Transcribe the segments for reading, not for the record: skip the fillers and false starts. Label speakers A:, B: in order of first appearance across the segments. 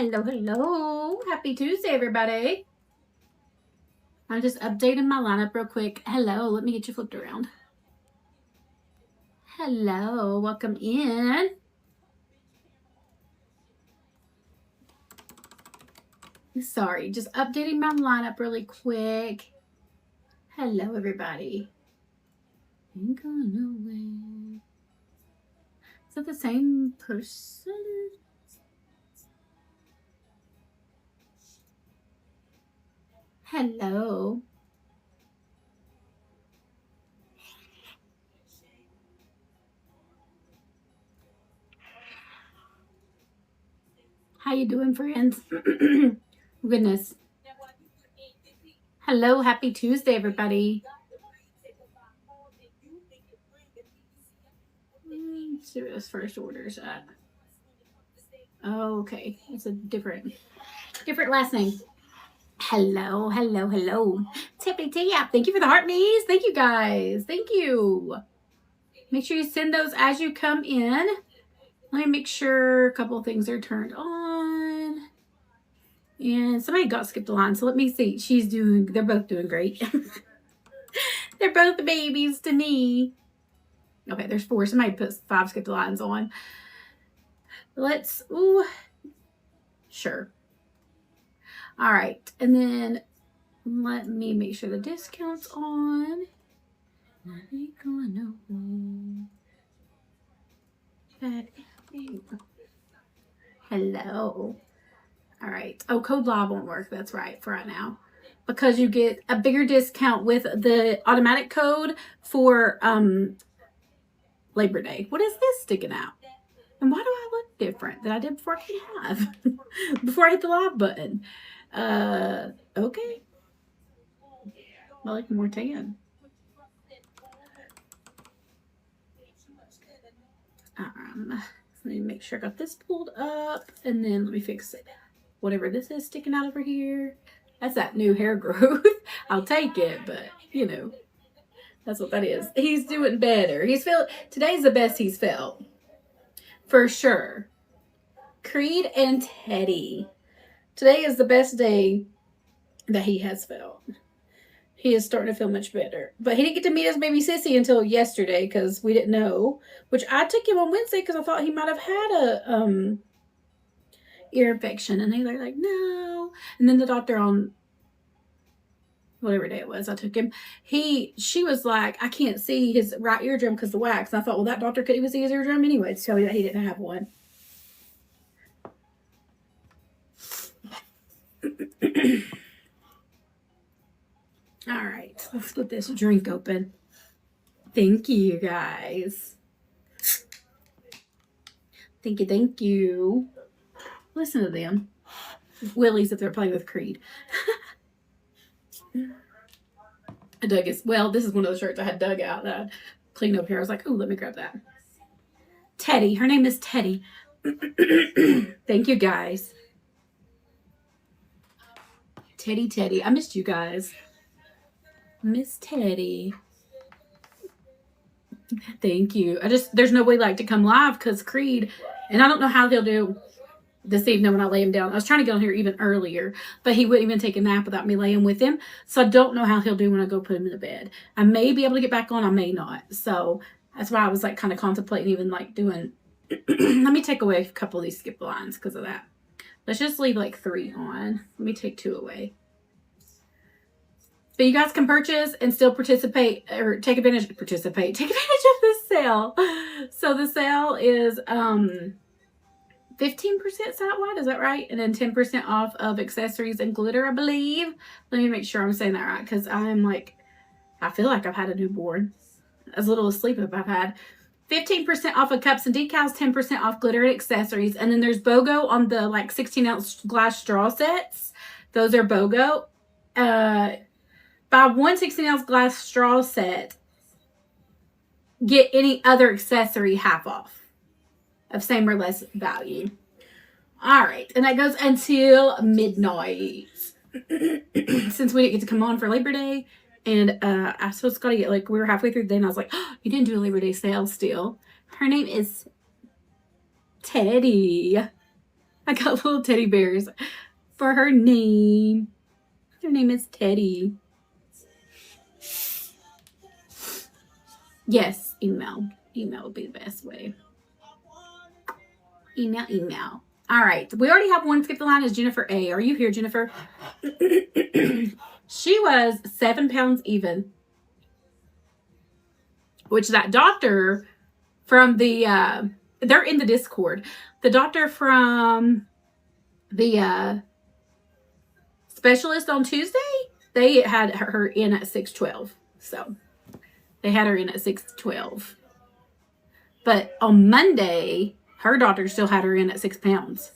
A: Hello, hello. Happy Tuesday, everybody. I'm just updating my lineup real quick. Hello, let me get you flipped around. Hello, welcome in. Sorry, just updating my lineup really quick. Hello, everybody. Ain't going nowhere. Is that the same person? Hello. How you doing, friends? Goodness. Hello, happy Tuesday, everybody. Let's see where this first order's at. Oh, okay. It's a different last name. Hello, hello, hello. Tippy Tap. Thank you for the heart knees. Thank you, guys. Thank you. Make sure you send those as you come in. Let me make sure a couple of things are turned on. And somebody got skipped a line, so let me see. They're both doing great. They're both babies to me. Okay, there's 4. Somebody put 5 skipped lines on. Sure. All right, and then let me make sure the discount's on. Hello. All right. Oh, code live won't work. That's right for right now. Because you get a bigger discount with the automatic code for Labor Day. What is this sticking out? And why do I look different than I did before I came live? Before I hit the live button. Okay. I like more tan. Let me make sure I got this pulled up, and then let me fix it. Whatever this is sticking out over here, that's that new hair growth. I'll take it, but you know, that's what that is. He's doing better. Today's the best he's felt. For sure. Creed and Teddy. Today is the best day that he has felt. He is starting to feel much better. But he didn't get to meet his baby sissy until yesterday because we didn't know. Which I took him on Wednesday because I thought he might have had a ear infection. And they were like, no. And then the doctor on whatever day it was, I took him. She was like, I can't see his right eardrum because of the wax. And I thought, well, that doctor couldn't even see his eardrum anyway to tell me that he didn't have one. All right, let's put this drink open. Thank you, guys. Thank you. Listen to them. Willies if they're playing with Creed. Doug is, well, this is one of the shirts I had dug out that I cleaned up here. I was like, oh, let me grab that. Teddy. Her name is Teddy. Thank you, guys. Teddy. I missed you guys. Miss Teddy. Thank you. There's no way to come live because Creed, and I don't know how he'll do this evening when I lay him down. I was trying to get on here even earlier, but he wouldn't even take a nap without me laying with him. So I don't know how he'll do when I go put him in the bed. I may be able to get back on. I may not. So that's why I was kind of contemplating even doing, let me take away a couple of these skip lines because of that. Let's just leave 3 on. Let me take 2 away. But you guys can purchase and still participate or take advantage of the sale. So the sale is 15% site-wide, is that right? And then 10% off of accessories and glitter, I believe. Let me make sure I'm saying that right because I feel like I've had a newborn. As little sleep as I've had. 15% off of cups and decals, 10% off glitter and accessories. And then there's BOGO on the 16-ounce glass straw sets. Those are BOGO. Buy one 16-ounce glass straw set, get any other accessory half off of same or less value. All right, and that goes until midnight. Since we didn't get to come on for Labor Day, and I supposed to get we were halfway through the day, and I was like, oh, you didn't do a Labor Day sale still. Her name is Teddy. I got little teddy bears for her name. Her name is Teddy. Yes, email. Email would be the best way. Email. All right. We already have one skip the line is Jennifer A. Are you here, Jennifer? She was 7 pounds even. Which that doctor from the, they're in the Discord. The doctor from the specialist on Tuesday, they had her in at 6'12". So they had her in at 6'12". But on Monday, her doctor still had her in at 6 pounds.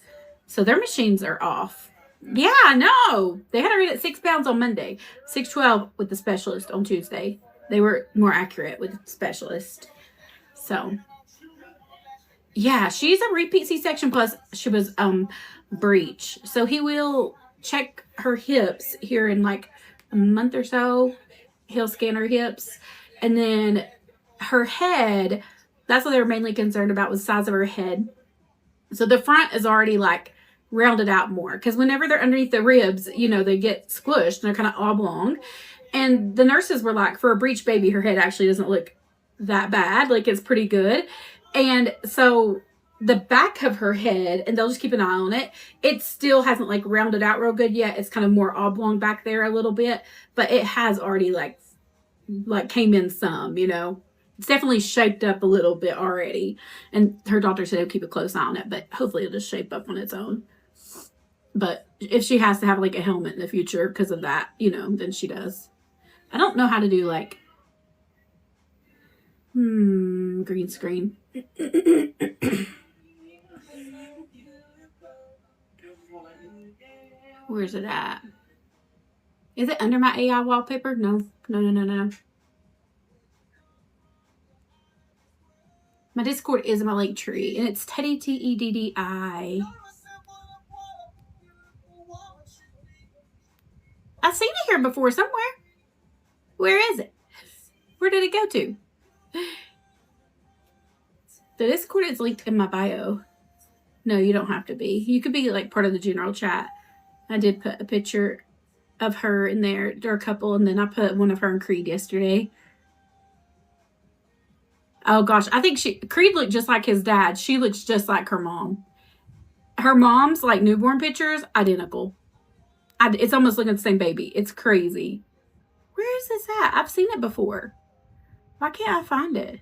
A: So their machines are off. Yeah, no. They had her in at 6 pounds on Monday. 6'12" with the specialist on Tuesday. They were more accurate with the specialist. So, yeah, she's a repeat C-section plus she was breech. So he will check her hips here in like a month or so. He'll scan her hips. And then her head, that's what they were mainly concerned about, was the size of her head. So the front is already like rounded out more. Because whenever they're underneath the ribs, you know, they get squished and they're kind of oblong. And the nurses were like, for a breech baby, her head actually doesn't look that bad. Like, it's pretty good. And so the back of her head, and they'll just keep an eye on it, it still hasn't like rounded out real good yet. It's kind of more oblong back there a little bit. But it has already like came in some, you know. It's definitely shaped up a little bit already. And her doctor said he'll keep a close eye on it. But hopefully it'll just shape up on its own. But if she has to have like a helmet in the future because of that, you know, then she does. I don't know how to do like green screen. Where's it at? Is it under my AI wallpaper? No. My Discord is my link tree, and it's Teddy Teddi. I've seen it here before somewhere. Where is it? Where did it go to? The Discord is linked in my bio. No, you don't have to be. You could be like part of the general chat. I did put a picture of her in there. They're a couple, and then I put one of her and Creed yesterday. Oh gosh, I think Creed looked just like his dad. She looks just like her mom. Her mom's like newborn pictures, identical. It's almost looking the same baby. It's crazy. Where is this at? I've seen it before. Why can't I find it?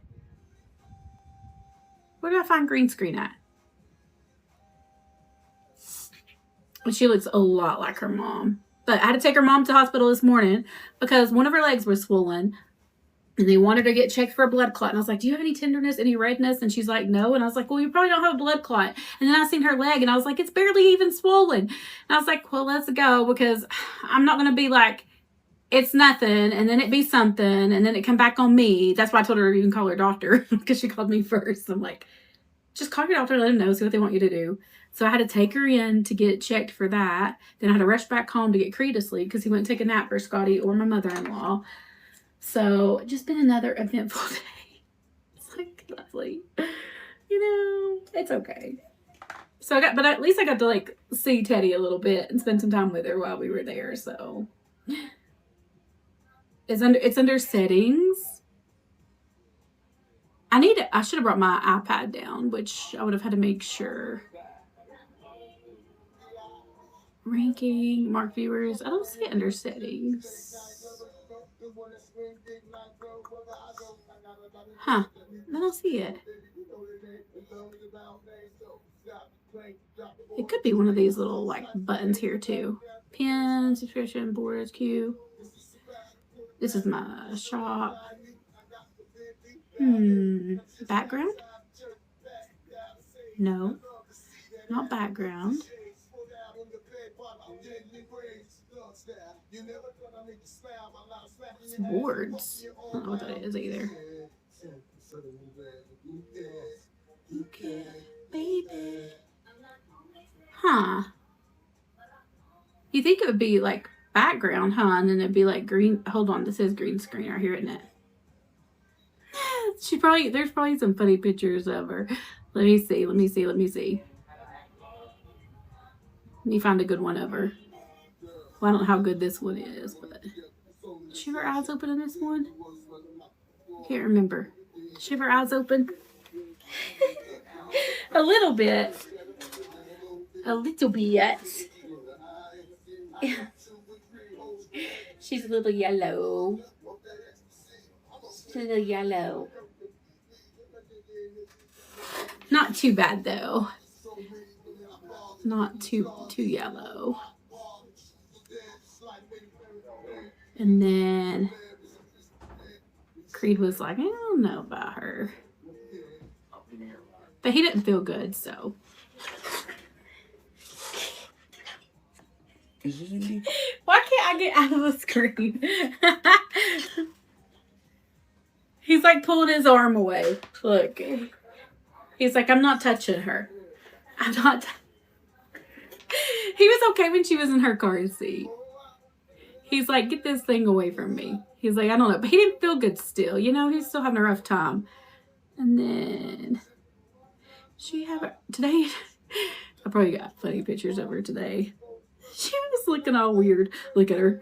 A: Where do I find green screen at? She looks a lot like her mom. But I had to take her mom to the hospital this morning because one of her legs was swollen. And they wanted her to get checked for a blood clot. And I was like, do you have any tenderness, any redness? And she's like, no. And I was like, well, you probably don't have a blood clot. And then I seen her leg and I was like, it's barely even swollen. And I was like, well, let's go, because I'm not going to be like, it's nothing. And then it be something. And then it come back on me. That's why I told her to even call her doctor, because she called me first. I'm like, just call your doctor, let them know, see what they want you to do. So I had to take her in to get checked for that. Then I had to rush back home to get Creed to sleep because he wouldn't take a nap for Scotty or my mother-in-law. So, just been another eventful day. It's like lovely. You know, it's okay. So but at least I got to like see Teddy a little bit and spend some time with her while we were there. So, it's under settings. I should have brought my iPad down, which I would have had to make sure. Ranking, mark viewers. I don't see it under settings. Huh. I don't see it. It could be one of these little like buttons here too. Pin, subscription, borders, queue. This is my shop. Background? No. Not background. It's boards. I don't know what that is either. Okay, baby. Huh. You think it would be like background, huh? And then it'd be like green. Hold on, this says green screen right here, isn't it? There's probably some funny pictures of her. Let me see. me find a good one of her. Well, I don't know how good this one is, but did she have her eyes open in this one? Can't remember. Did she have her eyes open? A little bit. A little bit. She's a little yellow. She's a little yellow. Not too bad though. Not too yellow. And then Creed was like, I don't know about her. But he didn't feel good, so. Why can't I get out of the screen? He's like pulling his arm away. Look. He's like, I'm not touching her. I'm not. He was okay when she was in her car seat. He's like, get this thing away from me. He's like, I don't know. But he didn't feel good still. You know, he's still having a rough time. And then she have her today. I probably got funny pictures of her today. She was looking all weird. Look at her.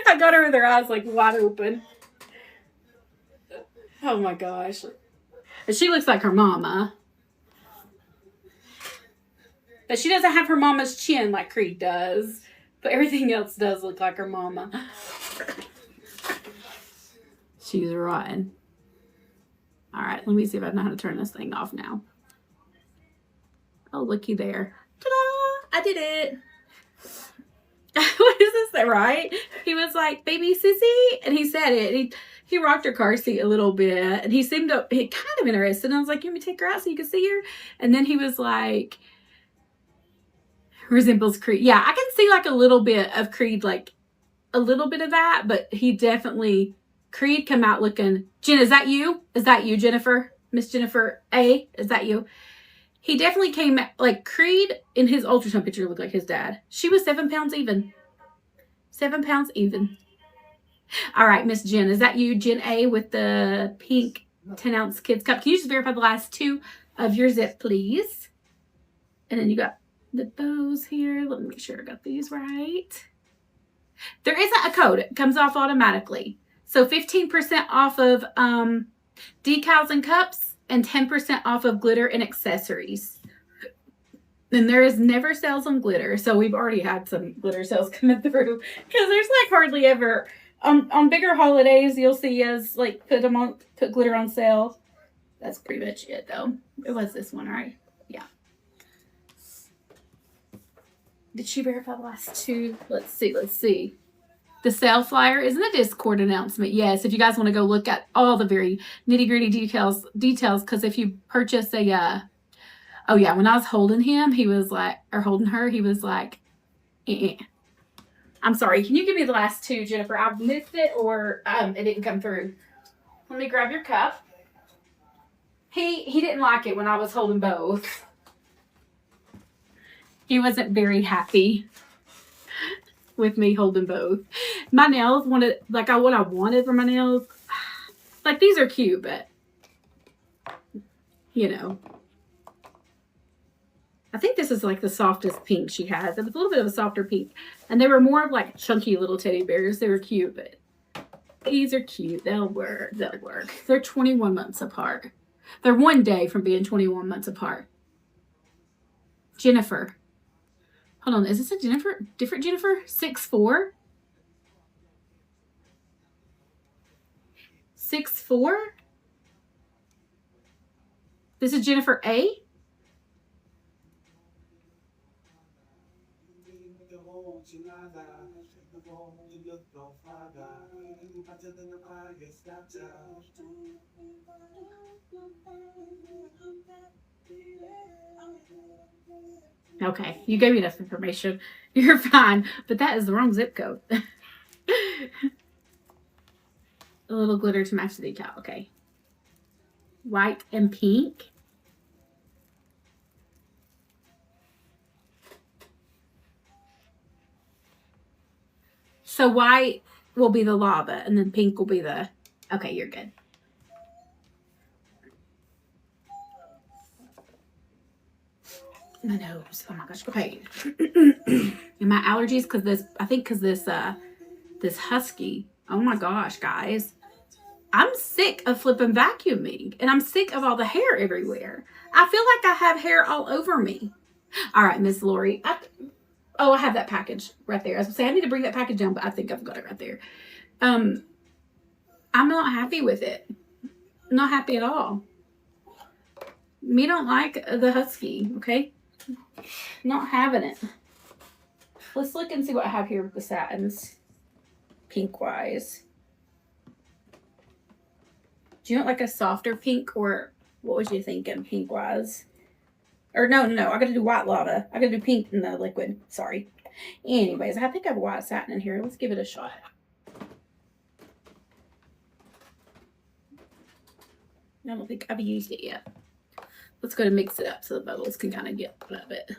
A: I got her with her eyes like wide open. Oh my gosh. And she looks like her mama. But she doesn't have her mama's chin like Creed does. But everything else does look like her mama. She's rotten. Alright, let me see if I know how to turn this thing off now. Oh, looky there. Ta-da! I did it. What is this, right? He was like, baby sissy? And he said it. He rocked her car seat a little bit. And he seemed kind of interested. And I was like, let me take her out so you can see her. And then he was like, resembles Creed. Yeah, I can see like a little bit of Creed, like a little bit of that. But he definitely, Creed come out looking, Jen, is that you? Is that you, Jennifer? Miss Jennifer A? Is that you? He definitely came, like Creed in his ultrasound picture looked like his dad. She was 7 pounds even. 7 pounds even. All right, Miss Jen, is that you, Jen A, with the pink 10-ounce kids cup? Can you just verify the last 2 of your zip, please? And then you got the bows here. Let me make sure I got these right. There isn't a code. It comes off automatically. So 15% off of decals and cups. And 10% off of glitter and accessories. And there is never sales on glitter. So we've already had some glitter sales coming through. Because there's like hardly ever. On bigger holidays, you'll see us like put glitter on sale. That's pretty much it though. It was this one, right? Yeah. Did she verify the last 2? Let's see. The sale flyer is in the Discord announcement. Yes, if you guys want to go look at all the very nitty-gritty details, because if you purchase a, oh yeah, when I was holding him, he was like, or holding her, he was like, I'm sorry, can you give me the last 2, Jennifer? I missed it or it didn't come through. Let me grab your cup. He didn't like it when I was holding both. He wasn't very happy with me holding both. My nails wanted, like what I wanted for my nails. Like these are cute, but you know. I think this is like the softest pink she has. It was a little bit of a softer pink. And they were more of like chunky little teddy bears. They were cute, but these are cute. They'll work. They'll work. They're 21 months apart. They're 1 day from being 21 months apart. Jennifer. Hold on, is this a Jennifer? Different Jennifer? 6'4"? 6'4"? This is Jennifer A? Okay, you gave me enough information. You're fine, but that is the wrong zip code. A little glitter to match the decal. Okay. White and pink. So white will be the lava, and then pink will be the... Okay, you're good. My nose. Oh my gosh. Okay. And my allergies because this husky. Oh my gosh, guys. I'm sick of flipping vacuuming and I'm sick of all the hair everywhere. I feel like I have hair all over me. All right, Miss Lori. I have that package right there. I was saying I need to bring that package down, but I think I've got it right there. I'm not happy with it. Not happy at all. Me don't like the husky, okay? Not having it. Let's look and see what I have here with the satins. Pink wise. Do you want like a softer pink, or what was you thinking pink wise? Or no, I gotta do white lava. I gotta do pink in the liquid. Sorry. Anyways, I think I have white satin in here. Let's give it a shot. I don't think I've used it yet. Let's go to mix it up so the bubbles can kind of get out of it.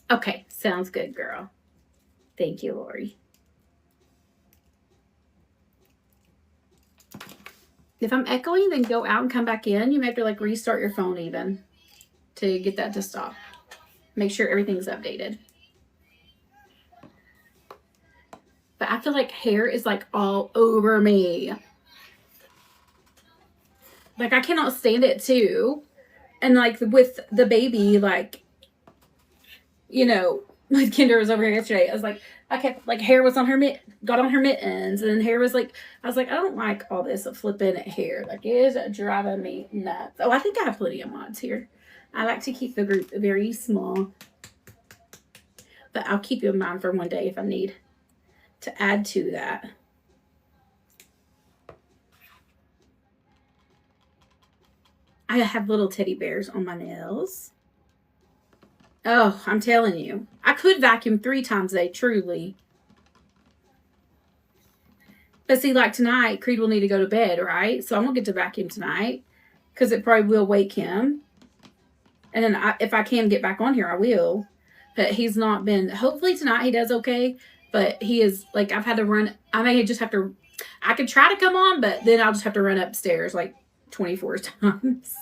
A: Okay, sounds good, girl. Thank you, Lori. If I'm echoing, then go out and come back in. You may have to like restart your phone even to get that to stop. Make sure everything's updated. But I feel like hair is like all over me. Like I cannot stand it too. And like with the baby, like, you know, like Kendra was over here yesterday. I was like, I kept like hair was on her got on her mittens, and then hair was like, I was like, I don't like all this flipping hair. Like it is driving me nuts. Oh, I think I have plenty of mods here. I like to keep the group very small, but I'll keep you in mind for one day if I need to add to that. I have little teddy bears on my nails. Oh, I'm telling you. I could vacuum 3 times a day, truly. But see, like tonight, Creed will need to go to bed, right? So I'm going to get to vacuum tonight because it probably will wake him. And then if I can get back on here, I will. But he's not been... Hopefully tonight he does okay. But he is, like, I've had to run... I may just have to... I could try to come on, but then I'll just have to run upstairs, like, 24 times.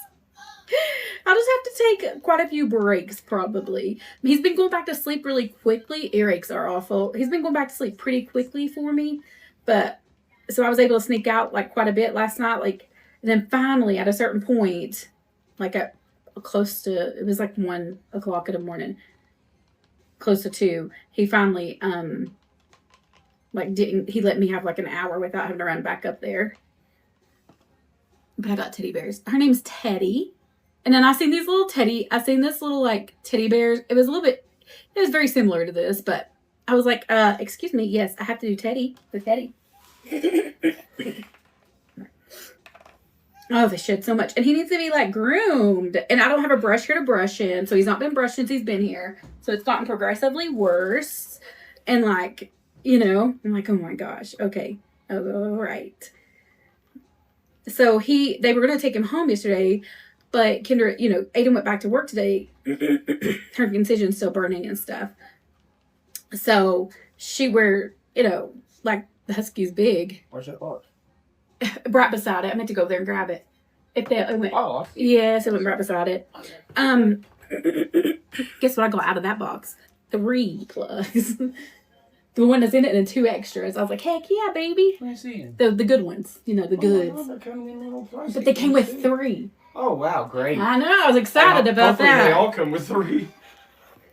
A: I'll just have to take quite a few breaks, probably. He's been going back to sleep really quickly. Earaches are awful. He's been going back to sleep pretty quickly for me. But, so I was able to sneak out, like, quite a bit last night. Like, and then finally, at a certain point, like, at close to, it was like 1 o'clock in the morning, close to 2, he finally, like, he let me have, like, an hour without having to run back up there. But I got teddy bears. Her name's Teddy. And then I seen this little like teddy bears. It was very similar to this, but I was like, excuse me, yes, I have to do Teddy with Teddy. Oh, they shed so much. And he needs to be like groomed. And I don't have a brush here to brush him. So he's not been brushed since he's been here. So it's gotten progressively worse. And like, you know, I'm like, oh my gosh, okay. All right. So they were going to take him home yesterday. But Kendra, you know, Aiden went back to work today. Her incision's still burning and stuff. So you know, like the husky's big.
B: Where's that box?
A: Right beside it. I meant to go there and grab it. It went.
B: Oh.
A: Yes, it went right beside it. Guess what I got out of that box? 3 plugs. The one that's in it and then 2 extras. I was like, heck yeah, baby.
B: What are you seeing?
A: The good ones. You know, the goods. But they came with 3.
B: Oh, wow, great.
A: I know, I was excited about that.
B: They all come with 3.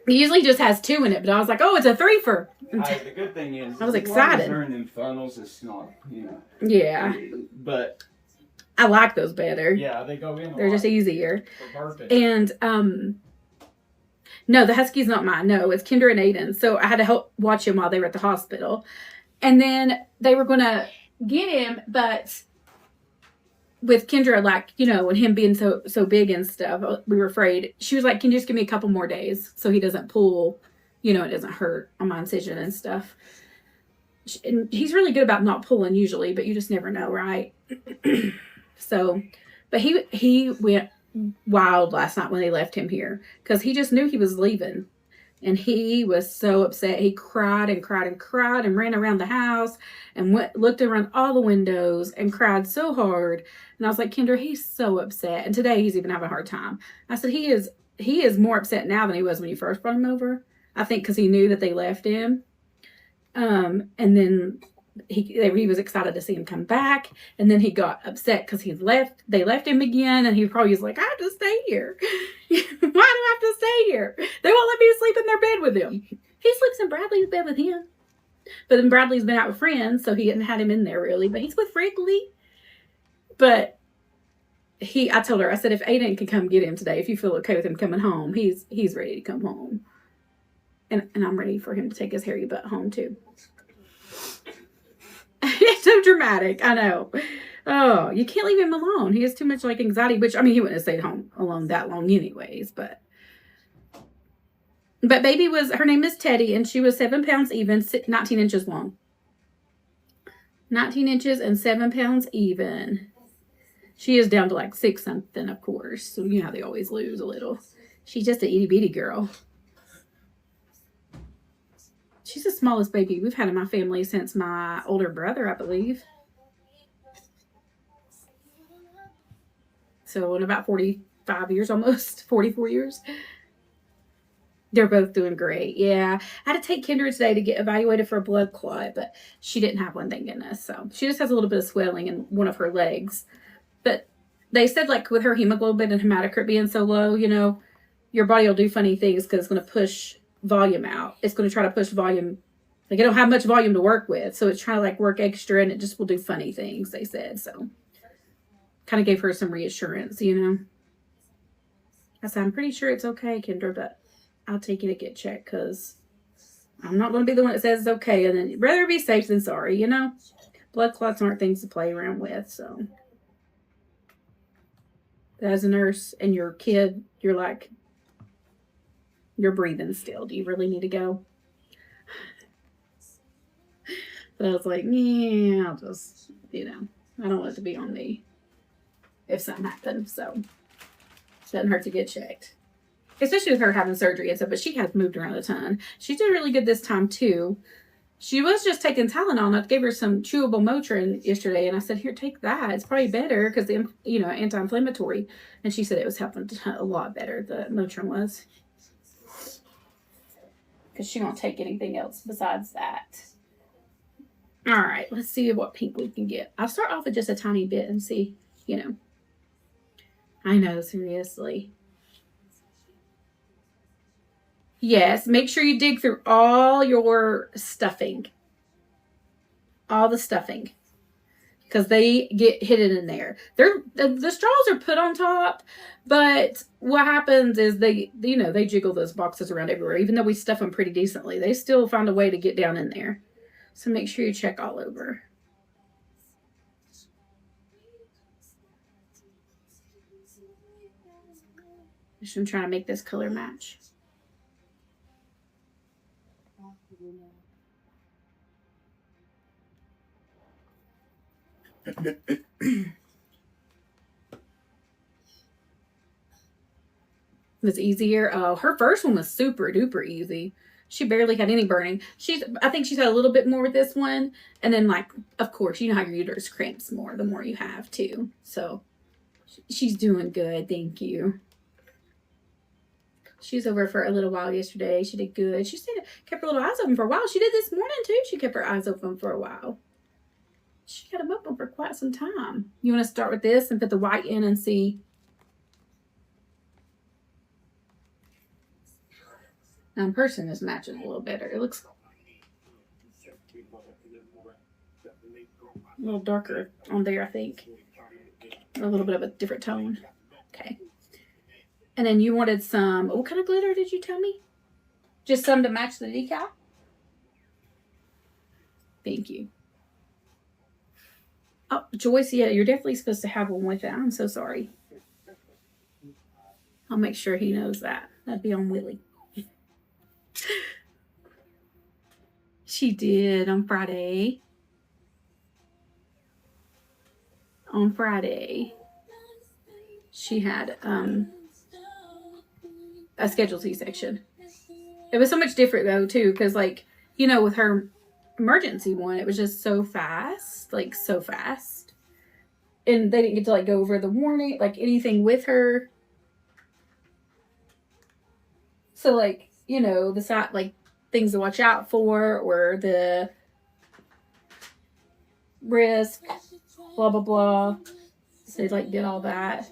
A: He usually just has 2 in it, but I was like, oh, it's a 3-fer.
B: The good thing is,
A: I was excited.
B: They're in them funnels, it's not, you know.
A: Yeah.
B: But
A: I like those better.
B: yeah, they go in.
A: They're just easier.
B: Perfect.
A: And no, the husky's not mine. No, it's Kendra and Aiden. So I had to help watch him while they were at the hospital. And then they were gonna get him, but with Kendra, like, you know, and him being so big and stuff, we were afraid. She was like, can you just give me a couple more days so he doesn't pull, you know, it doesn't hurt on my incision and stuff. And he's really good about not pulling usually, but you just never know, right? So, but he went wild last night when they left him here because he just knew he was leaving. And he was so upset. He cried and cried and cried and ran around the house and looked around all the windows and cried so hard. And I was like, Kendra, he's so upset. And today he's even having a hard time. I said, he is more upset now than he was when you first brought him over. I think because he knew that they left him. And then he was excited to see him come back, and then he got upset because they left him again, and he probably was like, I have to stay here. Why do I have to stay here? They won't let me sleep in their bed with him. He sleeps in Bradley's bed with him, but then Bradley's been out with friends, so he hadn't had him in there really, but he's with Wrigley. But I told her, I said, if Aiden can come get him today, if you feel okay with him coming home, he's ready to come home, and I'm ready for him to take his hairy butt home too. It's so dramatic. I know. Oh, you can't leave him alone. He has too much like anxiety, which I mean, he wouldn't have stayed home alone that long anyways, but baby her name is Teddy, and she was 7 pounds even, 19 inches long. 19 inches and 7 pounds even. She is down to like 6 something, of course. So you know how they always lose a little. She's just an itty bitty girl. She's the smallest baby we've had in my family since my older brother, I believe. So in about 45 years almost, 44 years. They're both doing great. Yeah. I had to take Kendra today to get evaluated for a blood clot, but she didn't have one, thank goodness. So she just has a little bit of swelling in one of her legs. But they said like with her hemoglobin and hematocrit being so low, you know, your body will do funny things because it's going to push volume out. It's going to try to push volume. Like, it don't have much volume to work with. So it's trying to like work extra, and it just will do funny things, they said. So kind of gave her some reassurance, you know. I said, I'm pretty sure it's okay, Kendra, but I'll take you to get checked because I'm not going to be the one that says it's okay. And then rather be safe than sorry, you know. Blood clots aren't things to play around with. So as a nurse and your kid, you're like, you're breathing still. Do you really need to go? But I was like, yeah, I'll just, you know, I don't want it to be on me if something happens. So it doesn't hurt to get checked. Especially with her having surgery and stuff, but she has moved around a ton. She's doing really good this time too. She was just taking Tylenol, and I gave her some chewable Motrin yesterday, and I said, here, take that. It's probably better because, you know, anti-inflammatory. And she said it was helping a lot better, the Motrin was. Because she won't take anything else besides that. All right, let's see what pink we can get. I'll start off with just a tiny bit and see, you know. I know, seriously. Yes, make sure you dig through all your stuffing. All the stuffing. Because they get hidden in there. The straws are put on top, but what happens is they jiggle those boxes around everywhere. Even though we stuff them pretty decently, they still find a way to get down in there. So make sure you check all over. Just I'm trying to make this color match. Was easier. Oh, her first one was super duper easy. She barely had any burning. I think she's had a little bit more with this one. And then, like, of course, you know how your uterus cramps more the more you have, too. So, she's doing good. Thank you. She was over for a little while yesterday. She did good. She kept her little eyes open for a while. She did this morning, too. She kept her eyes open for a while. She had them open for quite some time. You want to start with this and put the white in and see. Now, in person, this matches a little better. It looks a little darker on there, I think. A little bit of a different tone. Okay. And then you wanted some, what kind of glitter did you tell me? Just some to match the decal? Thank you. Oh, Joyce, yeah, you're definitely supposed to have one with it. I'm so sorry. I'll make sure he knows that. That'd be on Willie. She did on Friday. On Friday, she had a scheduled C-section. It was so much different though too, because like, you know, with her emergency one, it was just so fast, like so fast, and they didn't get to like go over the warning, like anything with her. So like, you know, the side like things to watch out for, or the risk, blah blah blah. So they like did all that.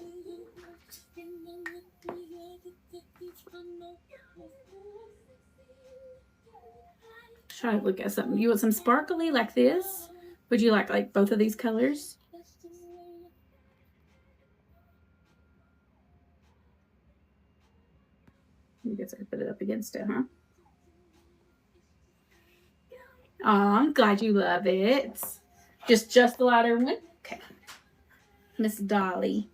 A: Try to look at something. You want some sparkly like this? Would you like both of these colors? You guess I could put it up against it, huh? Oh, I'm glad you love it. Just the lighter one? Okay. Miss Dolly.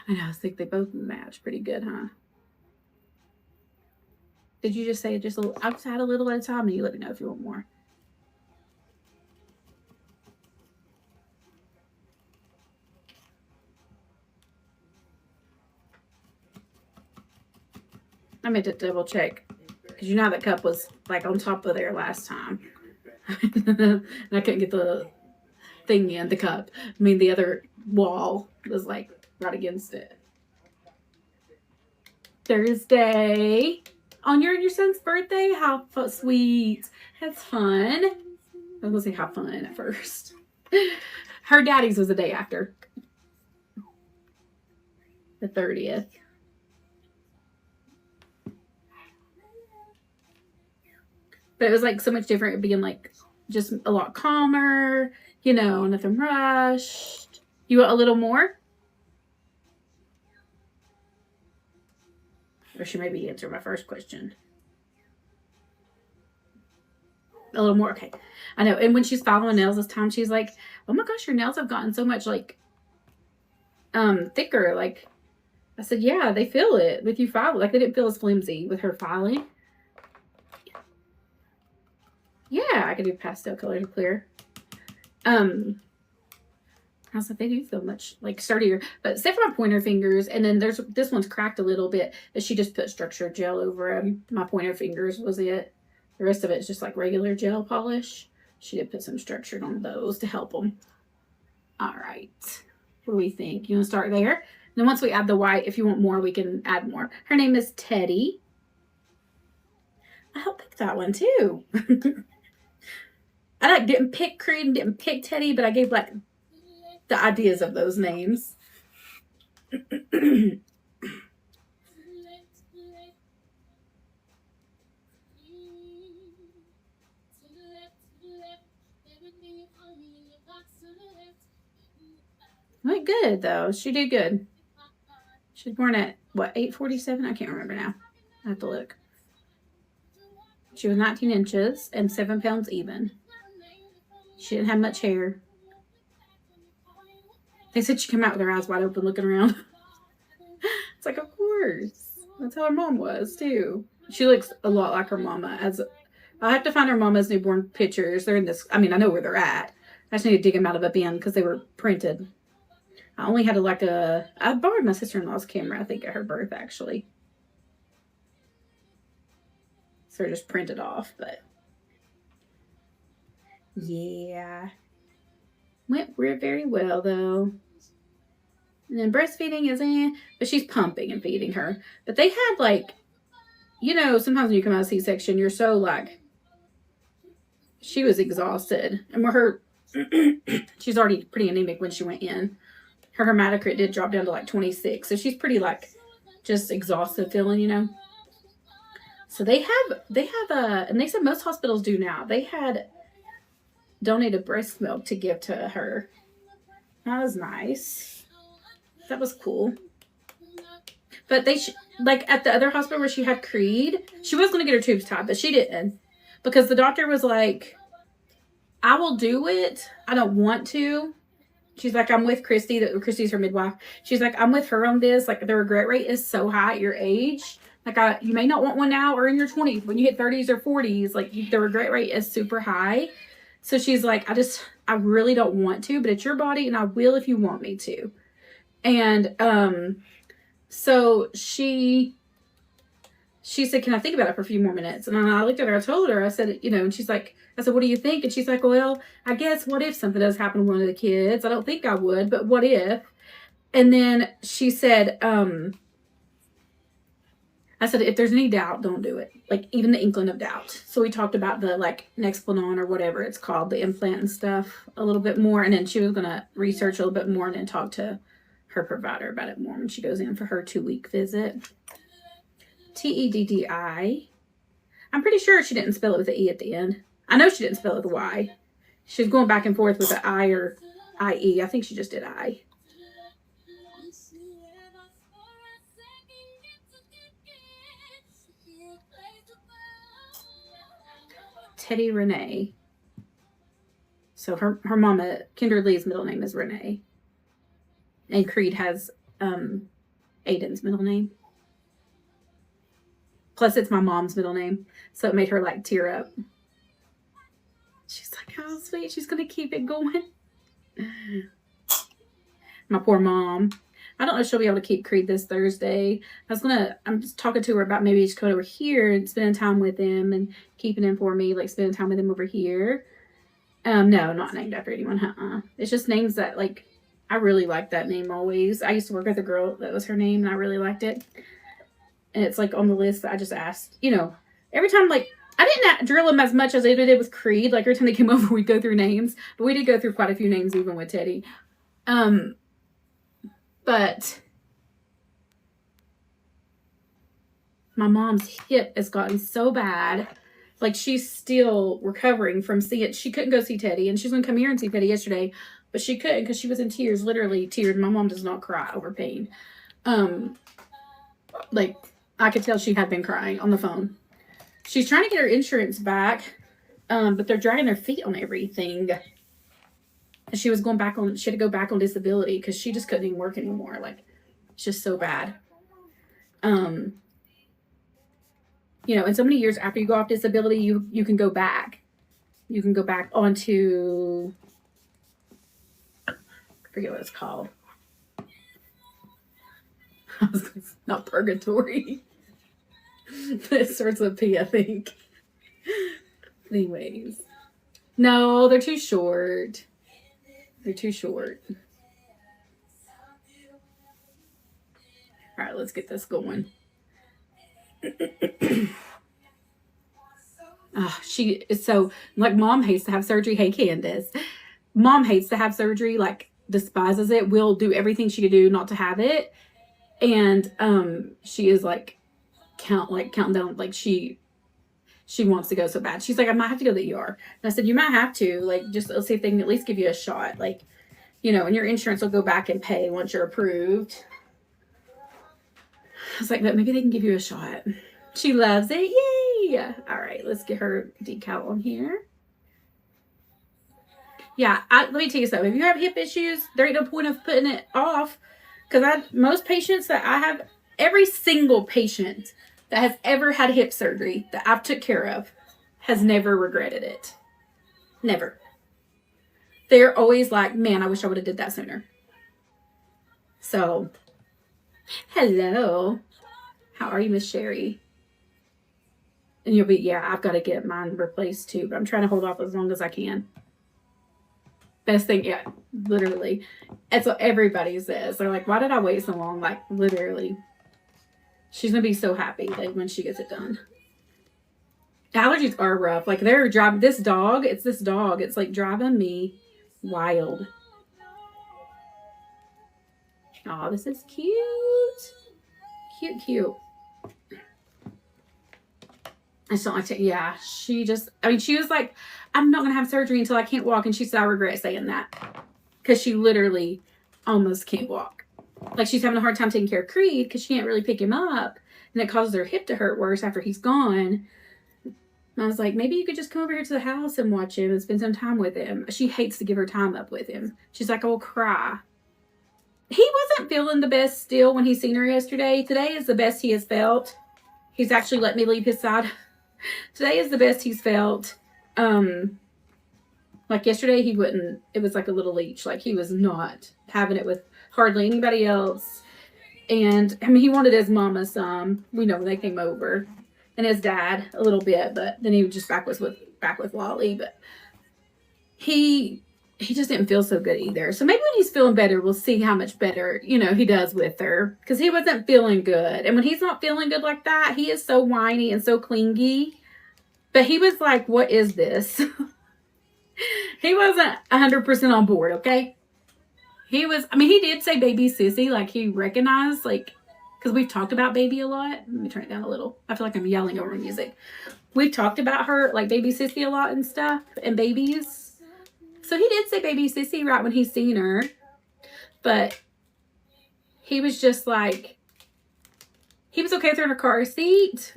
A: I know, I think they both match pretty good, huh? Did you just say just a little outside a little at a time, and you let me know if you want more? I meant to double check, because you know how that cup was like on top of there last time. And I couldn't get the thing in the cup. I mean, the other wall was like right against it. Thursday. On your son's birthday? How sweet. That's fun. I was going to say how fun at first. Her daddy's was the day after. The 30th. But it was like so much different. It being like just a lot calmer, you know, nothing rushed. You want a little more? Or should maybe answer my first question. A little more, okay. I know. And when she's filing nails this time, she's like, "Oh my gosh, your nails have gotten so much like thicker." Like I said, yeah, they feel it with you filing. Like they didn't feel as flimsy with her filing. Yeah, I could do pastel color to clear. I was like, they do feel much like sturdier, but except for my pointer fingers, and then there's this one's cracked a little bit, but she just put structured gel over them. My pointer fingers was it. The rest of it is just like regular gel polish. She did put some structured on those to help them. All right, what do we think? You want to start there? And then once we add the white, if you want more, we can add more. Her name is Teddy. I helped pick that one too. I didn't pick Creed and didn't pick Teddy, but I gave like the ideas of those names. Went good though. She did good. She was born at what, 8:47? I can't remember now. I have to look. She was 19 inches and 7 pounds even. She didn't have much hair. They said she came out with her eyes wide open looking around. It's like, of course. That's how her mom was, too. She looks a lot like her mama. I'll have to find her mama's newborn pictures. They're in this. I mean, I know where they're at. I just need to dig them out of a bin because they were printed. I only had I borrowed my sister-in-law's camera, I think, at her birth, actually. So they're just printed off, but yeah. Went very well, though. And then breastfeeding is in, but she's pumping and feeding her. But they had, like, you know, sometimes when you come out of C-section, you're so, like, she was exhausted. And she's already pretty anemic when she went in. Her hematocrit did drop down to, like, 26. So she's pretty, like, just exhausted feeling, you know. So they have and they said most hospitals do now. They had donated breast milk to give to her. That was nice. That was cool. But like at the other hospital where she had Creed, she was going to get her tubes tied, but she didn't. Because the doctor was like, I will do it. I don't want to. She's like, I'm with Christy. Christy's her midwife. She's like, I'm with her on this. Like, the regret rate is so high at your age. Like, you may not want one now or in your 20s. When you hit 30s or 40s, like, the regret rate is super high. So she's like, I really don't want to, but it's your body, and I will if you want me to. And So she said, can I think about it for a few more minutes? And I looked at her, I told her, I said, and she's like, I said, what do you think? And she's like, well, I guess what if something does happen to one of the kids? I don't think I would, but what if? And then she said, I said, if there's any doubt, don't do it. Like, even the inkling of doubt. So we talked about the, like, Nexplanon or whatever it's called, the implant and stuff a little bit more. And then she was going to research a little bit more and then talk to her provider about it more when she goes in for her 2-week visit. TEDDI. I'm pretty sure she didn't spell it with an E at the end. I know she didn't spell it with a Y. She was going back and forth with an I or IE. I think she just did I. Teddy Renee. So her mama, Kendra Lee's middle name is Renee. And Creed has Aiden's middle name. Plus it's my mom's middle name. So it made her like tear up. She's like, how sweet. She's going to keep it going. My poor mom. I don't know if she'll be able to keep Creed this Thursday. I'm just talking to her about maybe just coming over here and spending time with him and keeping him for me, like spending time with him over here. No, not named after anyone. It's just names that, like, I really like that name always. I used to work with a girl that was her name and I really liked it. And it's like on the list that I just asked, every time, like, I didn't drill him as much as I did with Creed. Like, every time they came over, we'd go through names. But we did go through quite a few names even with Teddy. But my mom's hip has gotten so bad. Like, she's still recovering from seeing. She couldn't go see Teddy. And she's going to come here and see Teddy yesterday. But she couldn't because she was in tears, literally tears. My mom does not cry over pain. Like, I could tell she had been crying on the phone. She's trying to get her insurance back. But they're dragging their feet on everything. She was going back on, she had to go back on disability because she just couldn't even work anymore. Like, it's just so bad. And so many years after you go off disability, you can go back. You can go back onto, I forget what it's called. Not purgatory. It starts with P, I think. Anyways. No, they're too short. They're too short. All right, let's get this going. Mom hates to have surgery. Hey, Candace. Mom hates to have surgery, like, despises it, will do everything she could do not to have it. And she is like counting down, like she wants to go so bad. She's like, I might have to go to the ER. And I said, you might have to, like, just let's see if they can at least give you a shot. Like, and your insurance will go back and pay once you're approved. I was like, but maybe they can give you a shot. She loves it. Yay! All right, let's get her decal on here. Yeah, let me tell you something. If you have hip issues, there ain't no point of putting it off. Because most patients that I have, every single patient that has ever had hip surgery that I've took care of has never regretted it. Never. They're always like, man, I wish I would have did that sooner. So, hello. How are you, Miss Sherry? And you'll be, yeah, I've got to get mine replaced too. But I'm trying to hold off as long as I can. Best thing, yeah, literally. That's what everybody says. They're like, why did I wait so long? Like, literally. She's going to be so happy that when she gets it done. Allergies are rough. Like, they're driving this dog. It's like driving me wild. Oh, this is cute. Cute. I just don't like to, yeah. She was like, I'm not going to have surgery until I can't walk. And she said, I regret saying that. Because she literally almost can't walk. Like, she's having a hard time taking care of Creed because she can't really pick him up. And it causes her hip to hurt worse after he's gone. And I was like, maybe you could just come over here to the house and watch him and spend some time with him. She hates to give her time up with him. She's like, I will cry. He wasn't feeling the best still when he seen her yesterday. Today is the best he has felt. He's actually let me leave his side. Today is the best he's felt. Like yesterday he wouldn't, it was like a little leech. Like he was not having it with hardly anybody else. And I mean, he wanted his mama some. We know when they came over, and his dad a little bit, but then he was just back with Lolly. But he just didn't feel so good either. So maybe when he's feeling better, we'll see how much better, you know, he does with her, because he wasn't feeling good. And when he's not feeling good like that, he is so whiny and so clingy. But he was like, "What is this?" He wasn't 100% on board. Okay. He was, I mean, he did say baby sissy, like he recognized, like, because we've talked about baby a lot. Let me turn it down a little. I feel like I'm yelling over music. We've talked about her, like baby sissy a lot and stuff, and babies. So he did say baby sissy right when he seen her. But he was just like, he was okay with her in her car seat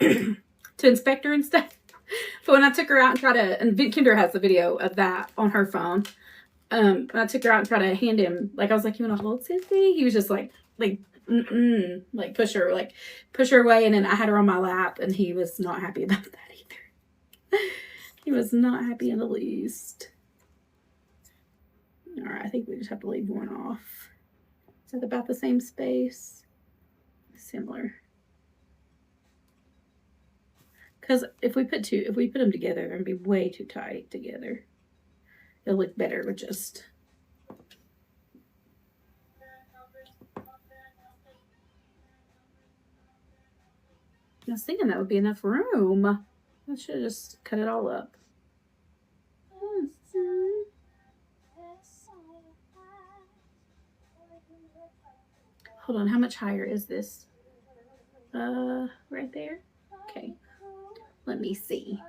A: to inspect her and stuff. But when I took her out and tried to, and Kendra has the video of that on her phone. When I took her out and tried to hand him, like, I was like, "You want to hold Sissy?" He was just like, like push her away. And then I had her on my lap, and he was not happy about that either. He was not happy in the least. All right, I think we just have to leave one off. Is that about the same space? Similar. Because if we put them together, they're gonna be way too tight together. It'll look better with just. I was thinking that would be enough room. I should have just cut it all up. Hold on, how much higher is this? Right there? Okay. Let me see.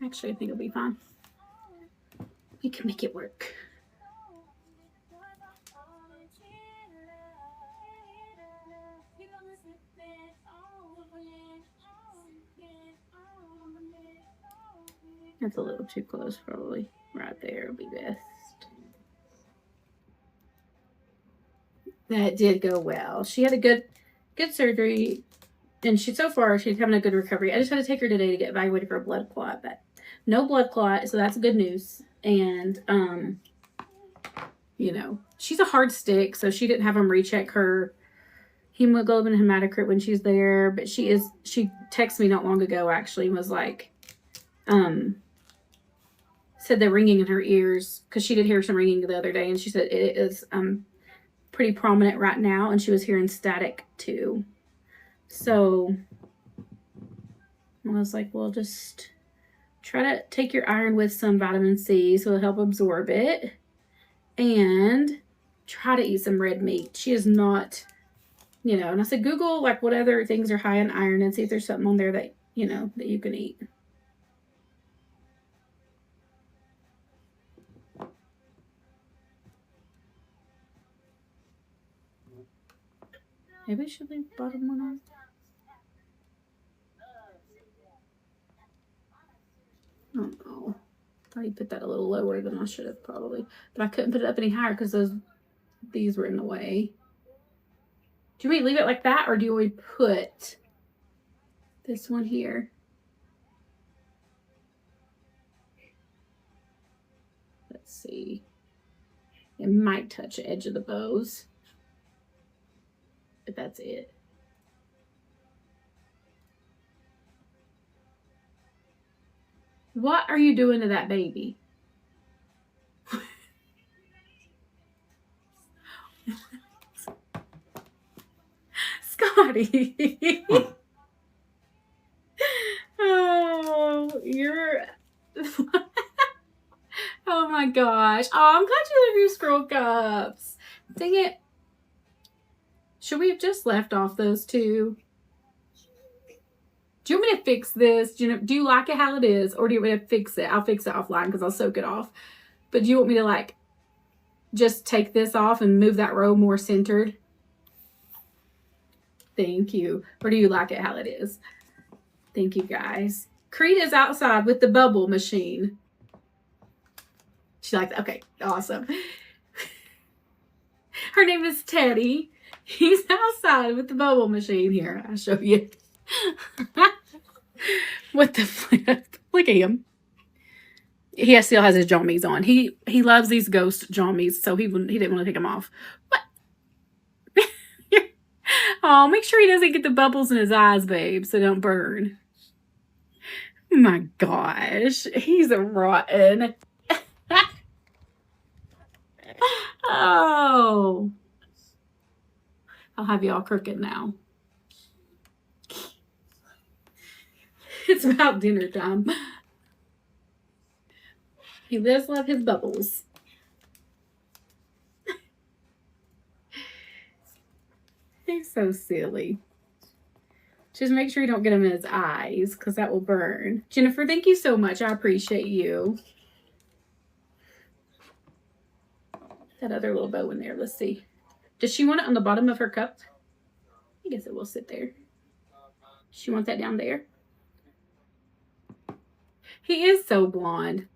A: Actually, I think it'll be fine. We can make it work. That's a little too close, probably. Right there will be best. That did go well. She had a good surgery, and she's having a good recovery. I just had to take her today to get evaluated for a blood clot, but no blood clot, so that's good news. And you know, she's a hard stick, so she didn't have them recheck her hemoglobin and hematocrit when she's there. But she texted me not long ago, actually, and was like, said the ringing in her ears, because she did hear some ringing the other day, and she said it is pretty prominent right now, and she was hearing static too. So I was like, well, just try to take your iron with some vitamin C so it'll help absorb it, and try to eat some red meat. She is not, you know, and I said, Google like what other things are high in iron and see if there's something on there that, you know, that you can eat. Maybe I should leave the bottom one on. I don't know. I thought he put that a little lower than I should have probably. But I couldn't put it up any higher because these were in the way. Do you want me to leave it like that, or do you want me to put this one here? Let's see. It might touch the edge of the bows. But that's it. What are you doing to that baby? Scotty. Oh, you're... Oh my gosh. Oh, I'm glad you love your scroll cups. Dang it. Should we have just left off those two? Do you want me to fix this? Do you like it how it is? Or do you want me to fix it? I'll fix it offline because I'll soak it off. But do you want me to like just take this off and move that row more centered? Thank you. Or do you like it how it is? Thank you, guys. Creed is outside with the bubble machine. She likes it. Okay, awesome. Her name is Teddy. He's outside with the bubble machine. Here, I'll show you. What the flip? Look at him. he still has his jammies on. He loves these ghost jammies, so he didn't want to take them off. What? Oh, make sure he doesn't get the bubbles in his eyes, babe, so don't burn. My gosh, he's a rotten. Oh, I'll have you all crooked now. It's about dinner time. He does love his bubbles. He's so silly. Just make sure you don't get him in his eyes, because that will burn. Jennifer, thank you so much. I appreciate you. That other little bow in there. Let's see. Does she want it on the bottom of her cup? I guess it will sit there. She wants that down there. He is so blonde.